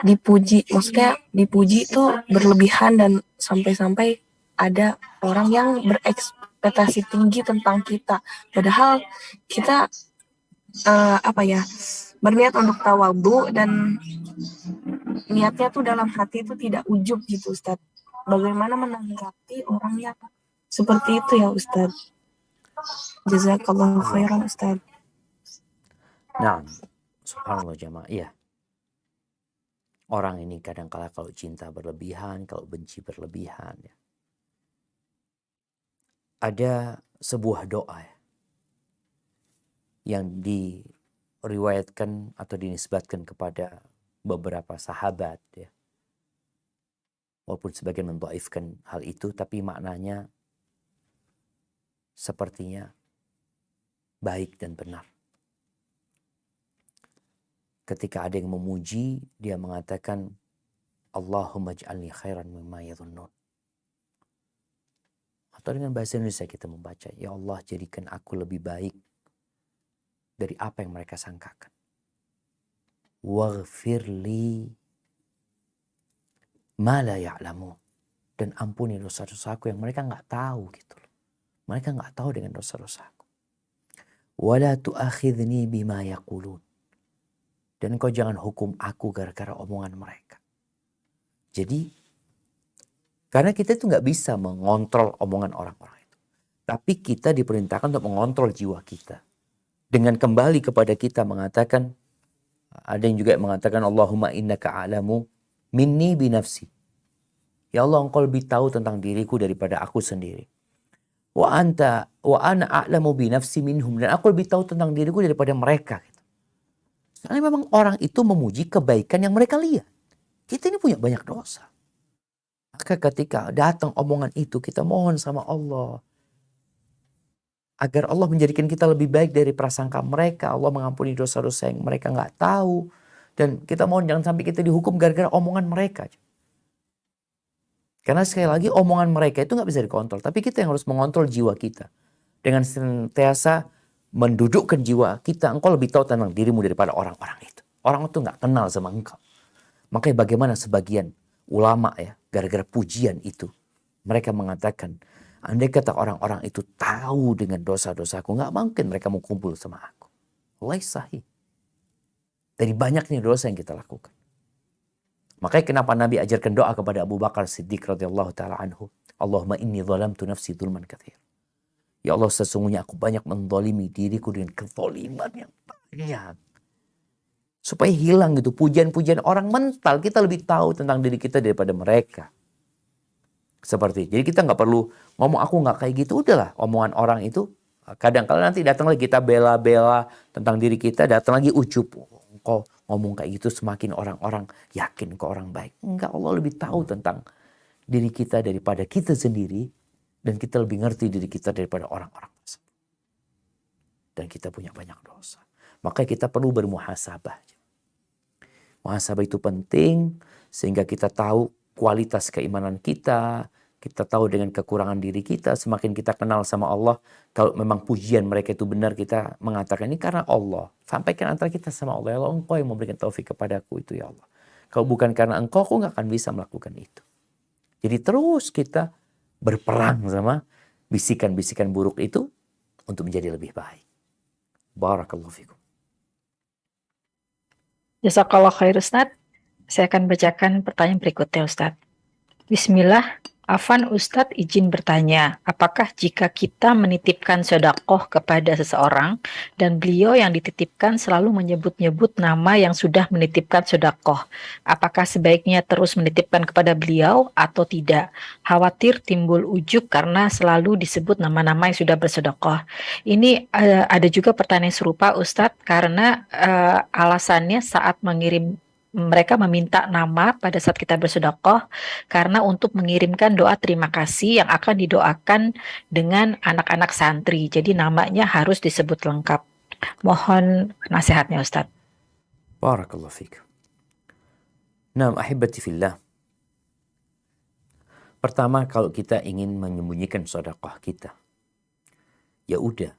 dipuji. Maksudnya dipuji itu berlebihan dan sampai-sampai ada orang yang berekspektasi tinggi tentang kita. Padahal kita berniat untuk tawadhu dan niatnya tuh dalam hati itu tidak ujub gitu, Ustaz. Bagaimana menanggapi orang yang seperti itu ya, Ustaz? Jazakallahu khairan, Ustaz. Nah, subhanallah jamaah. Iya. Orang ini kadang-kala kalau cinta berlebihan, kalau benci berlebihan ya. Ada sebuah doa ya, yang diriwayatkan atau dinisbatkan kepada beberapa sahabat ya. Walaupun sebagian mendhaifkan hal itu, tapi maknanya sepertinya baik dan benar. Ketika ada yang memuji, dia mengatakan Allahumma ij'alni khairan mimma yadhunnun. Atau dengan bahasa Indonesia kita membaca, ya Allah jadikan aku lebih baik dari apa yang mereka sangkakan. Waghfirli ma la ya'lamun. Dan ampuni dosa-dosaku yang mereka nggak tahu gitu loh. Mereka nggak tahu dengan dosa-dosaku. Wala tu'akhidhni bima yaqulun. Dan engkau jangan hukum aku gara-gara omongan mereka. Jadi, karena kita itu nggak bisa mengontrol omongan orang-orang itu. Tapi kita diperintahkan untuk mengontrol jiwa kita. Dengan kembali kepada kita mengatakan, ada yang juga mengatakan, Allahumma innaka a'lamu minni binafsi. Ya Allah, engkau lebih tahu tentang diriku daripada aku sendiri. Wa ana a'lamu binafsi minhum. Dan aku lebih tahu tentang diriku daripada mereka. Karena memang orang itu memuji kebaikan yang mereka lihat. Kita ini punya banyak dosa. Maka ketika datang omongan itu, kita mohon sama Allah. Agar Allah menjadikan kita lebih baik dari prasangka mereka. Allah mengampuni dosa-dosa yang mereka nggak tahu. Dan kita mohon jangan sampai kita dihukum gara-gara omongan mereka. Karena sekali lagi omongan mereka itu nggak bisa dikontrol. Tapi kita yang harus mengontrol jiwa kita. Dengan senantiasa mendudukkan jiwa kita, engkau lebih tahu tentang dirimu daripada orang-orang itu. Orang itu nggak kenal sama engkau. Makanya bagaimana sebagian ulama ya, gara-gara pujian itu, mereka mengatakan, andai kata orang-orang itu tahu dengan dosa-dosaku, nggak mungkin mereka mau kumpul sama aku. Wallahi sahih. Dari banyaknya dosa yang kita lakukan. Makanya kenapa Nabi ajarkan doa kepada Abu Bakar Siddiq radhiyallahu taala anhu, Allahumma inni zalamtu nafsi dzulman katsir. Ya Allah, sesungguhnya aku banyak menzalimi diriku dengan kezaliman yang banyak. Supaya hilang gitu pujian-pujian orang mental, kita lebih tahu tentang diri kita daripada mereka. Seperti, jadi kita nggak perlu ngomong aku nggak kayak gitu, udahlah omongan orang itu. Kadang-kadang nanti datang lagi kita bela-bela tentang diri kita, datang lagi ujub. Kok ngomong kayak gitu semakin orang-orang yakin kok orang baik. Enggak, Allah lebih tahu tentang diri kita daripada kita sendiri. Dan kita lebih ngerti diri kita daripada orang-orang tersebut. Dan kita punya banyak dosa. Makanya kita perlu bermuhasabah. Muhasabah itu penting sehingga kita tahu kualitas keimanan kita. Kita tahu dengan kekurangan diri kita. Semakin kita kenal sama Allah. Kalau memang pujian mereka itu benar, kita mengatakan ini karena Allah. Sampaikan antara kita sama Allah. Ya Allah, engkau yang memberikan taufik kepadaku itu ya Allah. Kalau bukan karena engkau, aku gak akan bisa melakukan itu. Jadi terus kita berperang sama bisikan-bisikan buruk itu untuk menjadi lebih baik. Barakallahu fikum. Jazakallah khair Ustaz. Saya akan bacakan pertanyaan berikutnya Ustaz. Bismillah. Afan Ustadz izin bertanya, apakah jika kita menitipkan sedekah kepada seseorang dan beliau yang dititipkan selalu menyebut-nyebut nama yang sudah menitipkan sedekah, apakah sebaiknya terus menitipkan kepada beliau atau tidak? Khawatir timbul ujub karena selalu disebut nama-nama yang sudah bersedekah. Ini ada juga pertanyaan serupa Ustadz, karena alasannya saat mereka meminta nama pada saat kita bersedekah karena untuk mengirimkan doa terima kasih yang akan didoakan dengan anak-anak santri. Jadi namanya harus disebut lengkap. Mohon nasihatnya Ustaz. Barakallahu fiik. Naam ahibati fillah. Pertama, kalau kita ingin menyembunyikan sedekah kita, ya udah.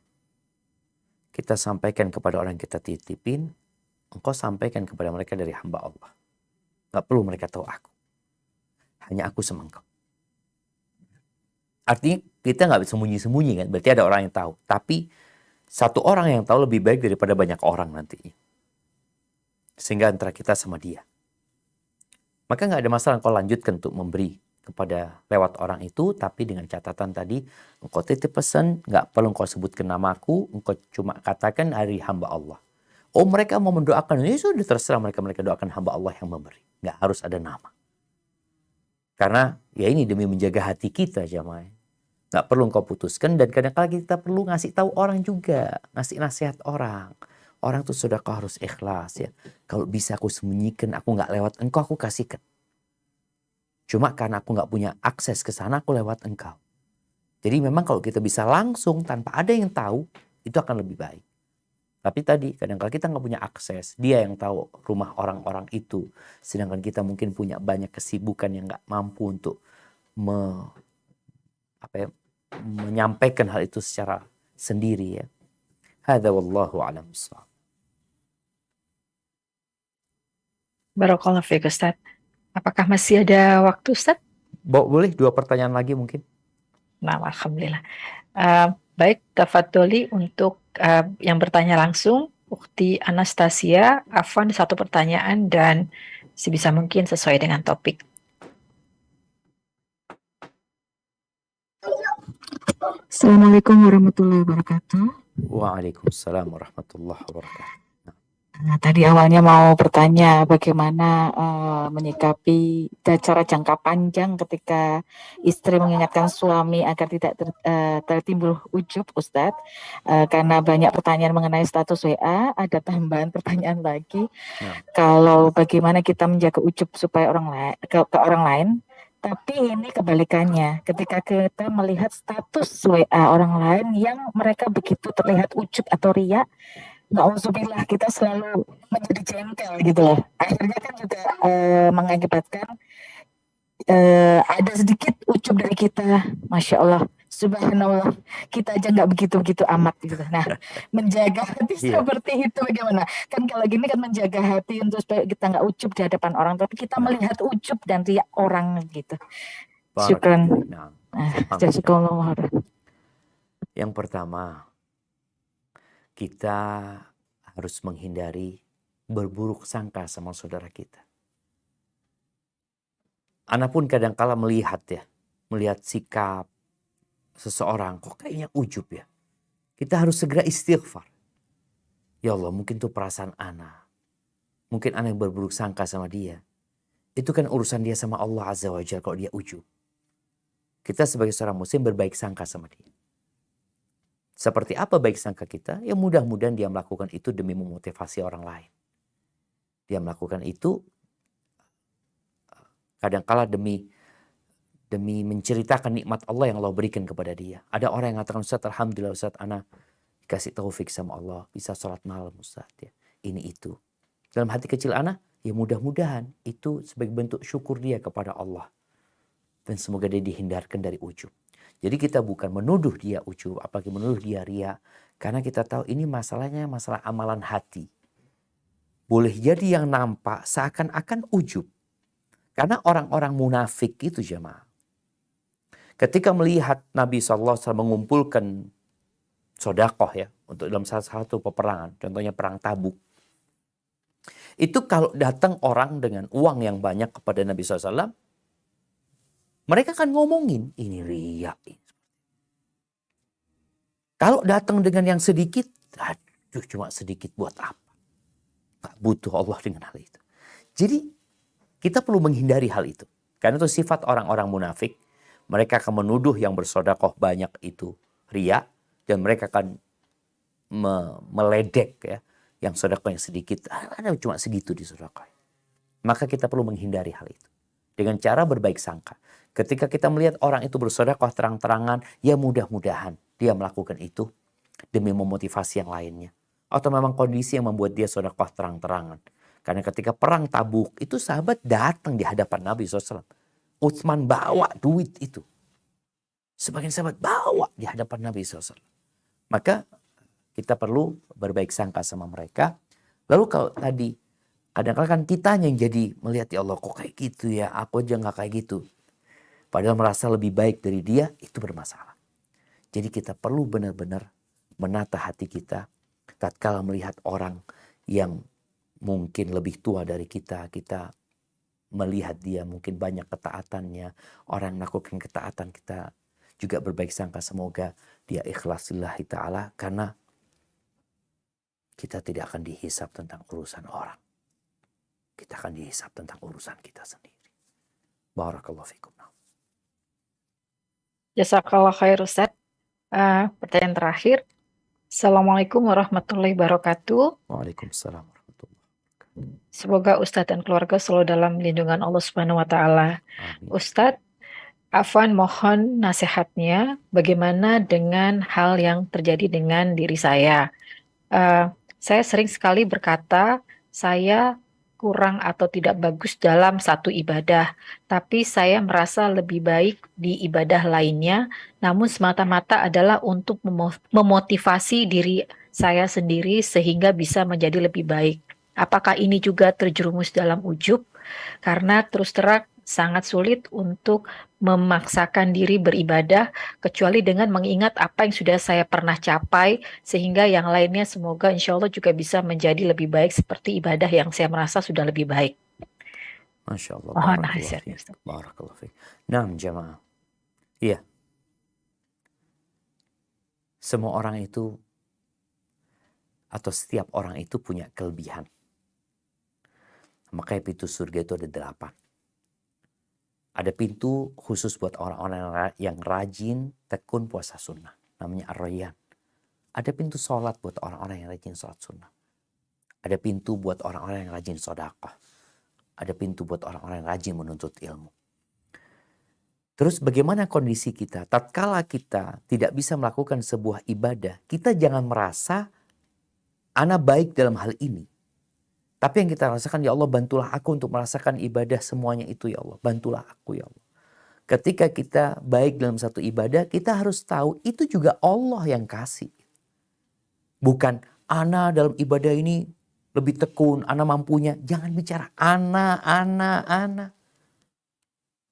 Kita sampaikan kepada orang yang kita titipin, engkau sampaikan kepada mereka dari hamba Allah. Gak perlu mereka tahu aku. Hanya aku sama engkau. Artinya kita gak bisa sembunyi-sembunyi kan. Berarti ada orang yang tahu. Tapi satu orang yang tahu lebih baik daripada banyak orang nantinya. Sehingga antara kita sama dia. Maka gak ada masalah engkau lanjutkan untuk memberi kepada lewat orang itu. Tapi dengan catatan tadi, engkau titip pesan, gak perlu engkau sebutkan namaku. Engkau cuma katakan dari hamba Allah. Oh mereka mau mendoakan, ini sudah terserah mereka doakan hamba Allah yang memberi. Nggak harus ada nama. Karena ya ini demi menjaga hati kita jamaah. Nggak perlu engkau putuskan dan kadang-kadang kita perlu ngasih tahu orang juga. Ngasih nasihat orang. Orang tuh sedekah harus ikhlas ya. Kalau bisa aku sembunyikan, aku nggak lewat engkau, aku kasihkan. Cuma karena aku nggak punya akses ke sana, aku lewat engkau. Jadi memang kalau kita bisa langsung tanpa ada yang tahu, itu akan lebih baik. Tapi tadi kadang-kadang kita nggak punya akses. Dia yang tahu rumah orang-orang itu. Sedangkan kita mungkin punya banyak kesibukan yang nggak mampu untuk menyampaikan hal itu secara sendiri ya. Hadza wallahu a'lam bishawab. Barakallahu fiik Ustaz. Apakah masih ada waktu Ustaz? Boleh 2 pertanyaan lagi mungkin. Nah, alhamdulillah. Baik, tafadholi untuk yang bertanya langsung Ukti Anastasia, Afwan satu pertanyaan dan sebisa mungkin sesuai dengan topik. Assalamualaikum warahmatullahi wabarakatuh. Waalaikumsalam warahmatullahi wabarakatuh. Nah, tadi awalnya mau bertanya bagaimana menyikapi cara jangka panjang ketika istri mengingatkan suami agar tidak tertimbul ujub, Ustadz. Karena banyak pertanyaan mengenai status WA, ada tambahan pertanyaan lagi. Kalau bagaimana kita menjaga ujub supaya ke orang lain, tapi ini kebalikannya. Ketika kita melihat status WA orang lain yang mereka begitu terlihat ujub atau riya, na'udzubillah, kita selalu menjadi jengkel gitu loh. Akhirnya kan juga mengakibatkan ada sedikit ujub dari kita, Masya Allah, Subhanallah, kita aja nggak begitu-begitu amat gitu. Nah, menjaga hati seperti itu bagaimana? Kan kalau gini kan menjaga hati untuk supaya kita nggak ujub di hadapan orang, tapi kita melihat ujub dan riak orang gitu. Syukran. Jazakallahu khairan. Yang pertama, kita harus menghindari berburuk sangka sama saudara kita. Ana pun kadangkala melihat sikap seseorang, kok kayaknya ujub ya. Kita harus segera istighfar. Ya Allah, mungkin itu perasaan Ana. Mungkin Ana yang berburuk sangka sama dia. Itu kan urusan dia sama Allah Azza wa Jalla kalau dia ujub. Kita sebagai seorang muslim berbaik sangka sama dia. Seperti apa baik sangka kita? Ya mudah-mudahan dia melakukan itu demi memotivasi orang lain. Dia melakukan itu kadangkala demi menceritakan nikmat Allah yang Allah berikan kepada dia. Ada orang yang mengatakan, Ustaz, alhamdulillah Ustaz, ana dikasih taufik sama Allah, bisa sholat malam Ustaz ya. Ini itu. Dalam hati kecil ana, ya mudah-mudahan itu sebagai bentuk syukur dia kepada Allah. Dan semoga dia dihindarkan dari ujub. Jadi kita bukan menuduh dia ujub, apalagi menuduh dia riya. Karena kita tahu ini masalahnya masalah amalan hati. Boleh jadi yang nampak seakan-akan ujub. Karena orang-orang munafik itu jemaah. Ketika melihat Nabi SAW mengumpulkan sodakoh ya, untuk dalam salah satu peperangan, contohnya perang Tabuk. Itu kalau datang orang dengan uang yang banyak kepada Nabi SAW, mereka kan ngomongin, ini riya. Kalau datang dengan yang sedikit, aduh cuma sedikit buat apa? Tak butuh Allah dengan hal itu. Jadi kita perlu menghindari hal itu. Karena itu sifat orang-orang munafik. Mereka akan menuduh yang bersodakoh banyak itu riya. Dan mereka akan meledek ya. Yang sodakoh yang sedikit, ada cuma segitu di sodakoh. Maka kita perlu menghindari hal itu. Dengan cara berbaik sangka. Ketika kita melihat orang itu bersedekah terang-terangan, ya mudah-mudahan dia melakukan itu demi memotivasi yang lainnya. Atau memang kondisi yang membuat dia sedekah terang-terangan. Karena ketika perang Tabuk, itu sahabat datang di hadapan Nabi SAW. Utsman bawa duit itu. Sebagian sahabat bawa di hadapan Nabi SAW. Maka kita perlu berbaik sangka sama mereka. Lalu kalau tadi, kadang-kadang kan kitanya yang jadi melihat, ya Allah kok kayak gitu ya, aku aja gak kayak gitu. Padahal merasa lebih baik dari dia, itu bermasalah. Jadi kita perlu benar-benar menata hati kita. Tatkala melihat orang yang mungkin lebih tua dari kita, kita melihat dia mungkin banyak ketaatannya. Orang yang melakukan ketaatan, kita juga berbaik sangka semoga dia ikhlas lillahi ta'ala. Karena kita tidak akan dihisab tentang urusan orang. Kita akan dihisab tentang urusan kita sendiri. Barakallahu fikum. Jazakallah khair Ustaz. Pertanyaan terakhir. Assalamualaikum warahmatullahi wabarakatuh. Waalaikumsalam warahmatullahi wabarakatuh. Semoga Ustadz dan keluarga selalu dalam lindungan Allah Subhanahu wa Ta'ala. Ustadz, Afwan mohon nasihatnya bagaimana dengan hal yang terjadi dengan diri saya. Saya sering sekali berkata, saya kurang atau tidak bagus dalam satu ibadah, tapi saya merasa lebih baik di ibadah lainnya, namun semata-mata adalah untuk memotivasi diri saya sendiri sehingga bisa menjadi lebih baik. Apakah ini juga terjerumus dalam ujub? Karena terus terang sangat sulit untuk memaksakan diri beribadah kecuali dengan mengingat apa yang sudah saya pernah capai, sehingga yang lainnya semoga insya Allah juga bisa menjadi lebih baik seperti ibadah yang saya merasa sudah lebih baik. Masya Allah. Mohon Barakallah nasihatnya, fiik. Ustaz. Barakallah fiik. Nah, jamaah. Iya. Semua orang itu, atau setiap orang itu punya kelebihan. Makanya pintu surga itu ada 8. Ada pintu khusus buat orang-orang yang rajin tekun puasa sunnah. Namanya Ar-Rayyan. Ada pintu sholat buat orang-orang yang rajin sholat sunnah. Ada pintu buat orang-orang yang rajin sedekah. Ada pintu buat orang-orang yang rajin menuntut ilmu. Terus bagaimana kondisi kita? Tatkala kita tidak bisa melakukan sebuah ibadah, kita jangan merasa ana baik dalam hal ini. Tapi yang kita rasakan, ya Allah bantulah aku untuk merasakan ibadah semuanya itu ya Allah. Bantulah aku ya Allah. Ketika kita baik dalam satu ibadah, kita harus tahu itu juga Allah yang kasih. Bukan ana dalam ibadah ini lebih tekun, ana mampunya. Jangan bicara ana.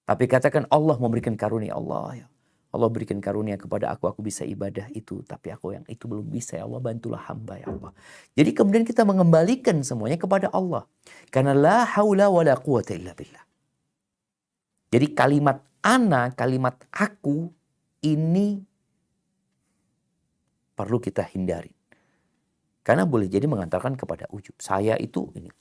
Tapi katakan Allah memberikan karunia Allah ya. Allah berikan karunia kepada aku bisa ibadah itu. Tapi aku yang itu belum bisa ya Allah, bantulah hamba ya Allah. Jadi kemudian kita mengembalikan semuanya kepada Allah. Karena la haula wa la quwata illa billah. Jadi kalimat ana, kalimat aku ini perlu kita hindari. Karena boleh jadi mengantarkan kepada ujub. Saya itu ini.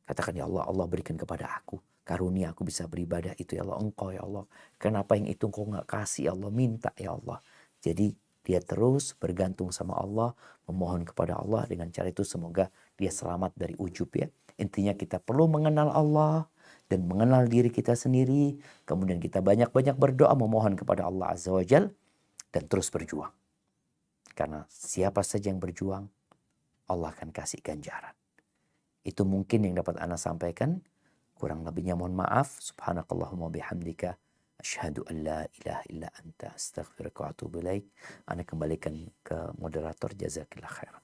Katakan ya Allah, Allah berikan kepada aku karunia, aku bisa beribadah itu ya Allah, engkau ya Allah. Kenapa yang itu engkau gak kasih ya Allah, minta ya Allah. Jadi dia terus bergantung sama Allah, memohon kepada Allah. Dengan cara itu semoga dia selamat dari ujub ya. Intinya kita perlu mengenal Allah dan mengenal diri kita sendiri. Kemudian kita banyak-banyak berdoa memohon kepada Allah Azza wa Jal. Dan terus berjuang. Karena siapa saja yang berjuang, Allah akan kasih ganjaran. Itu mungkin yang dapat Ana sampaikan. Kurang lebihnya mohon maaf. Subhanakallahumma bihamdika. Asyhadu an la ilaha illa anta astaghfiruka wa atubu ilaik. Ana kembalikan ke moderator. Jazakillah khairan.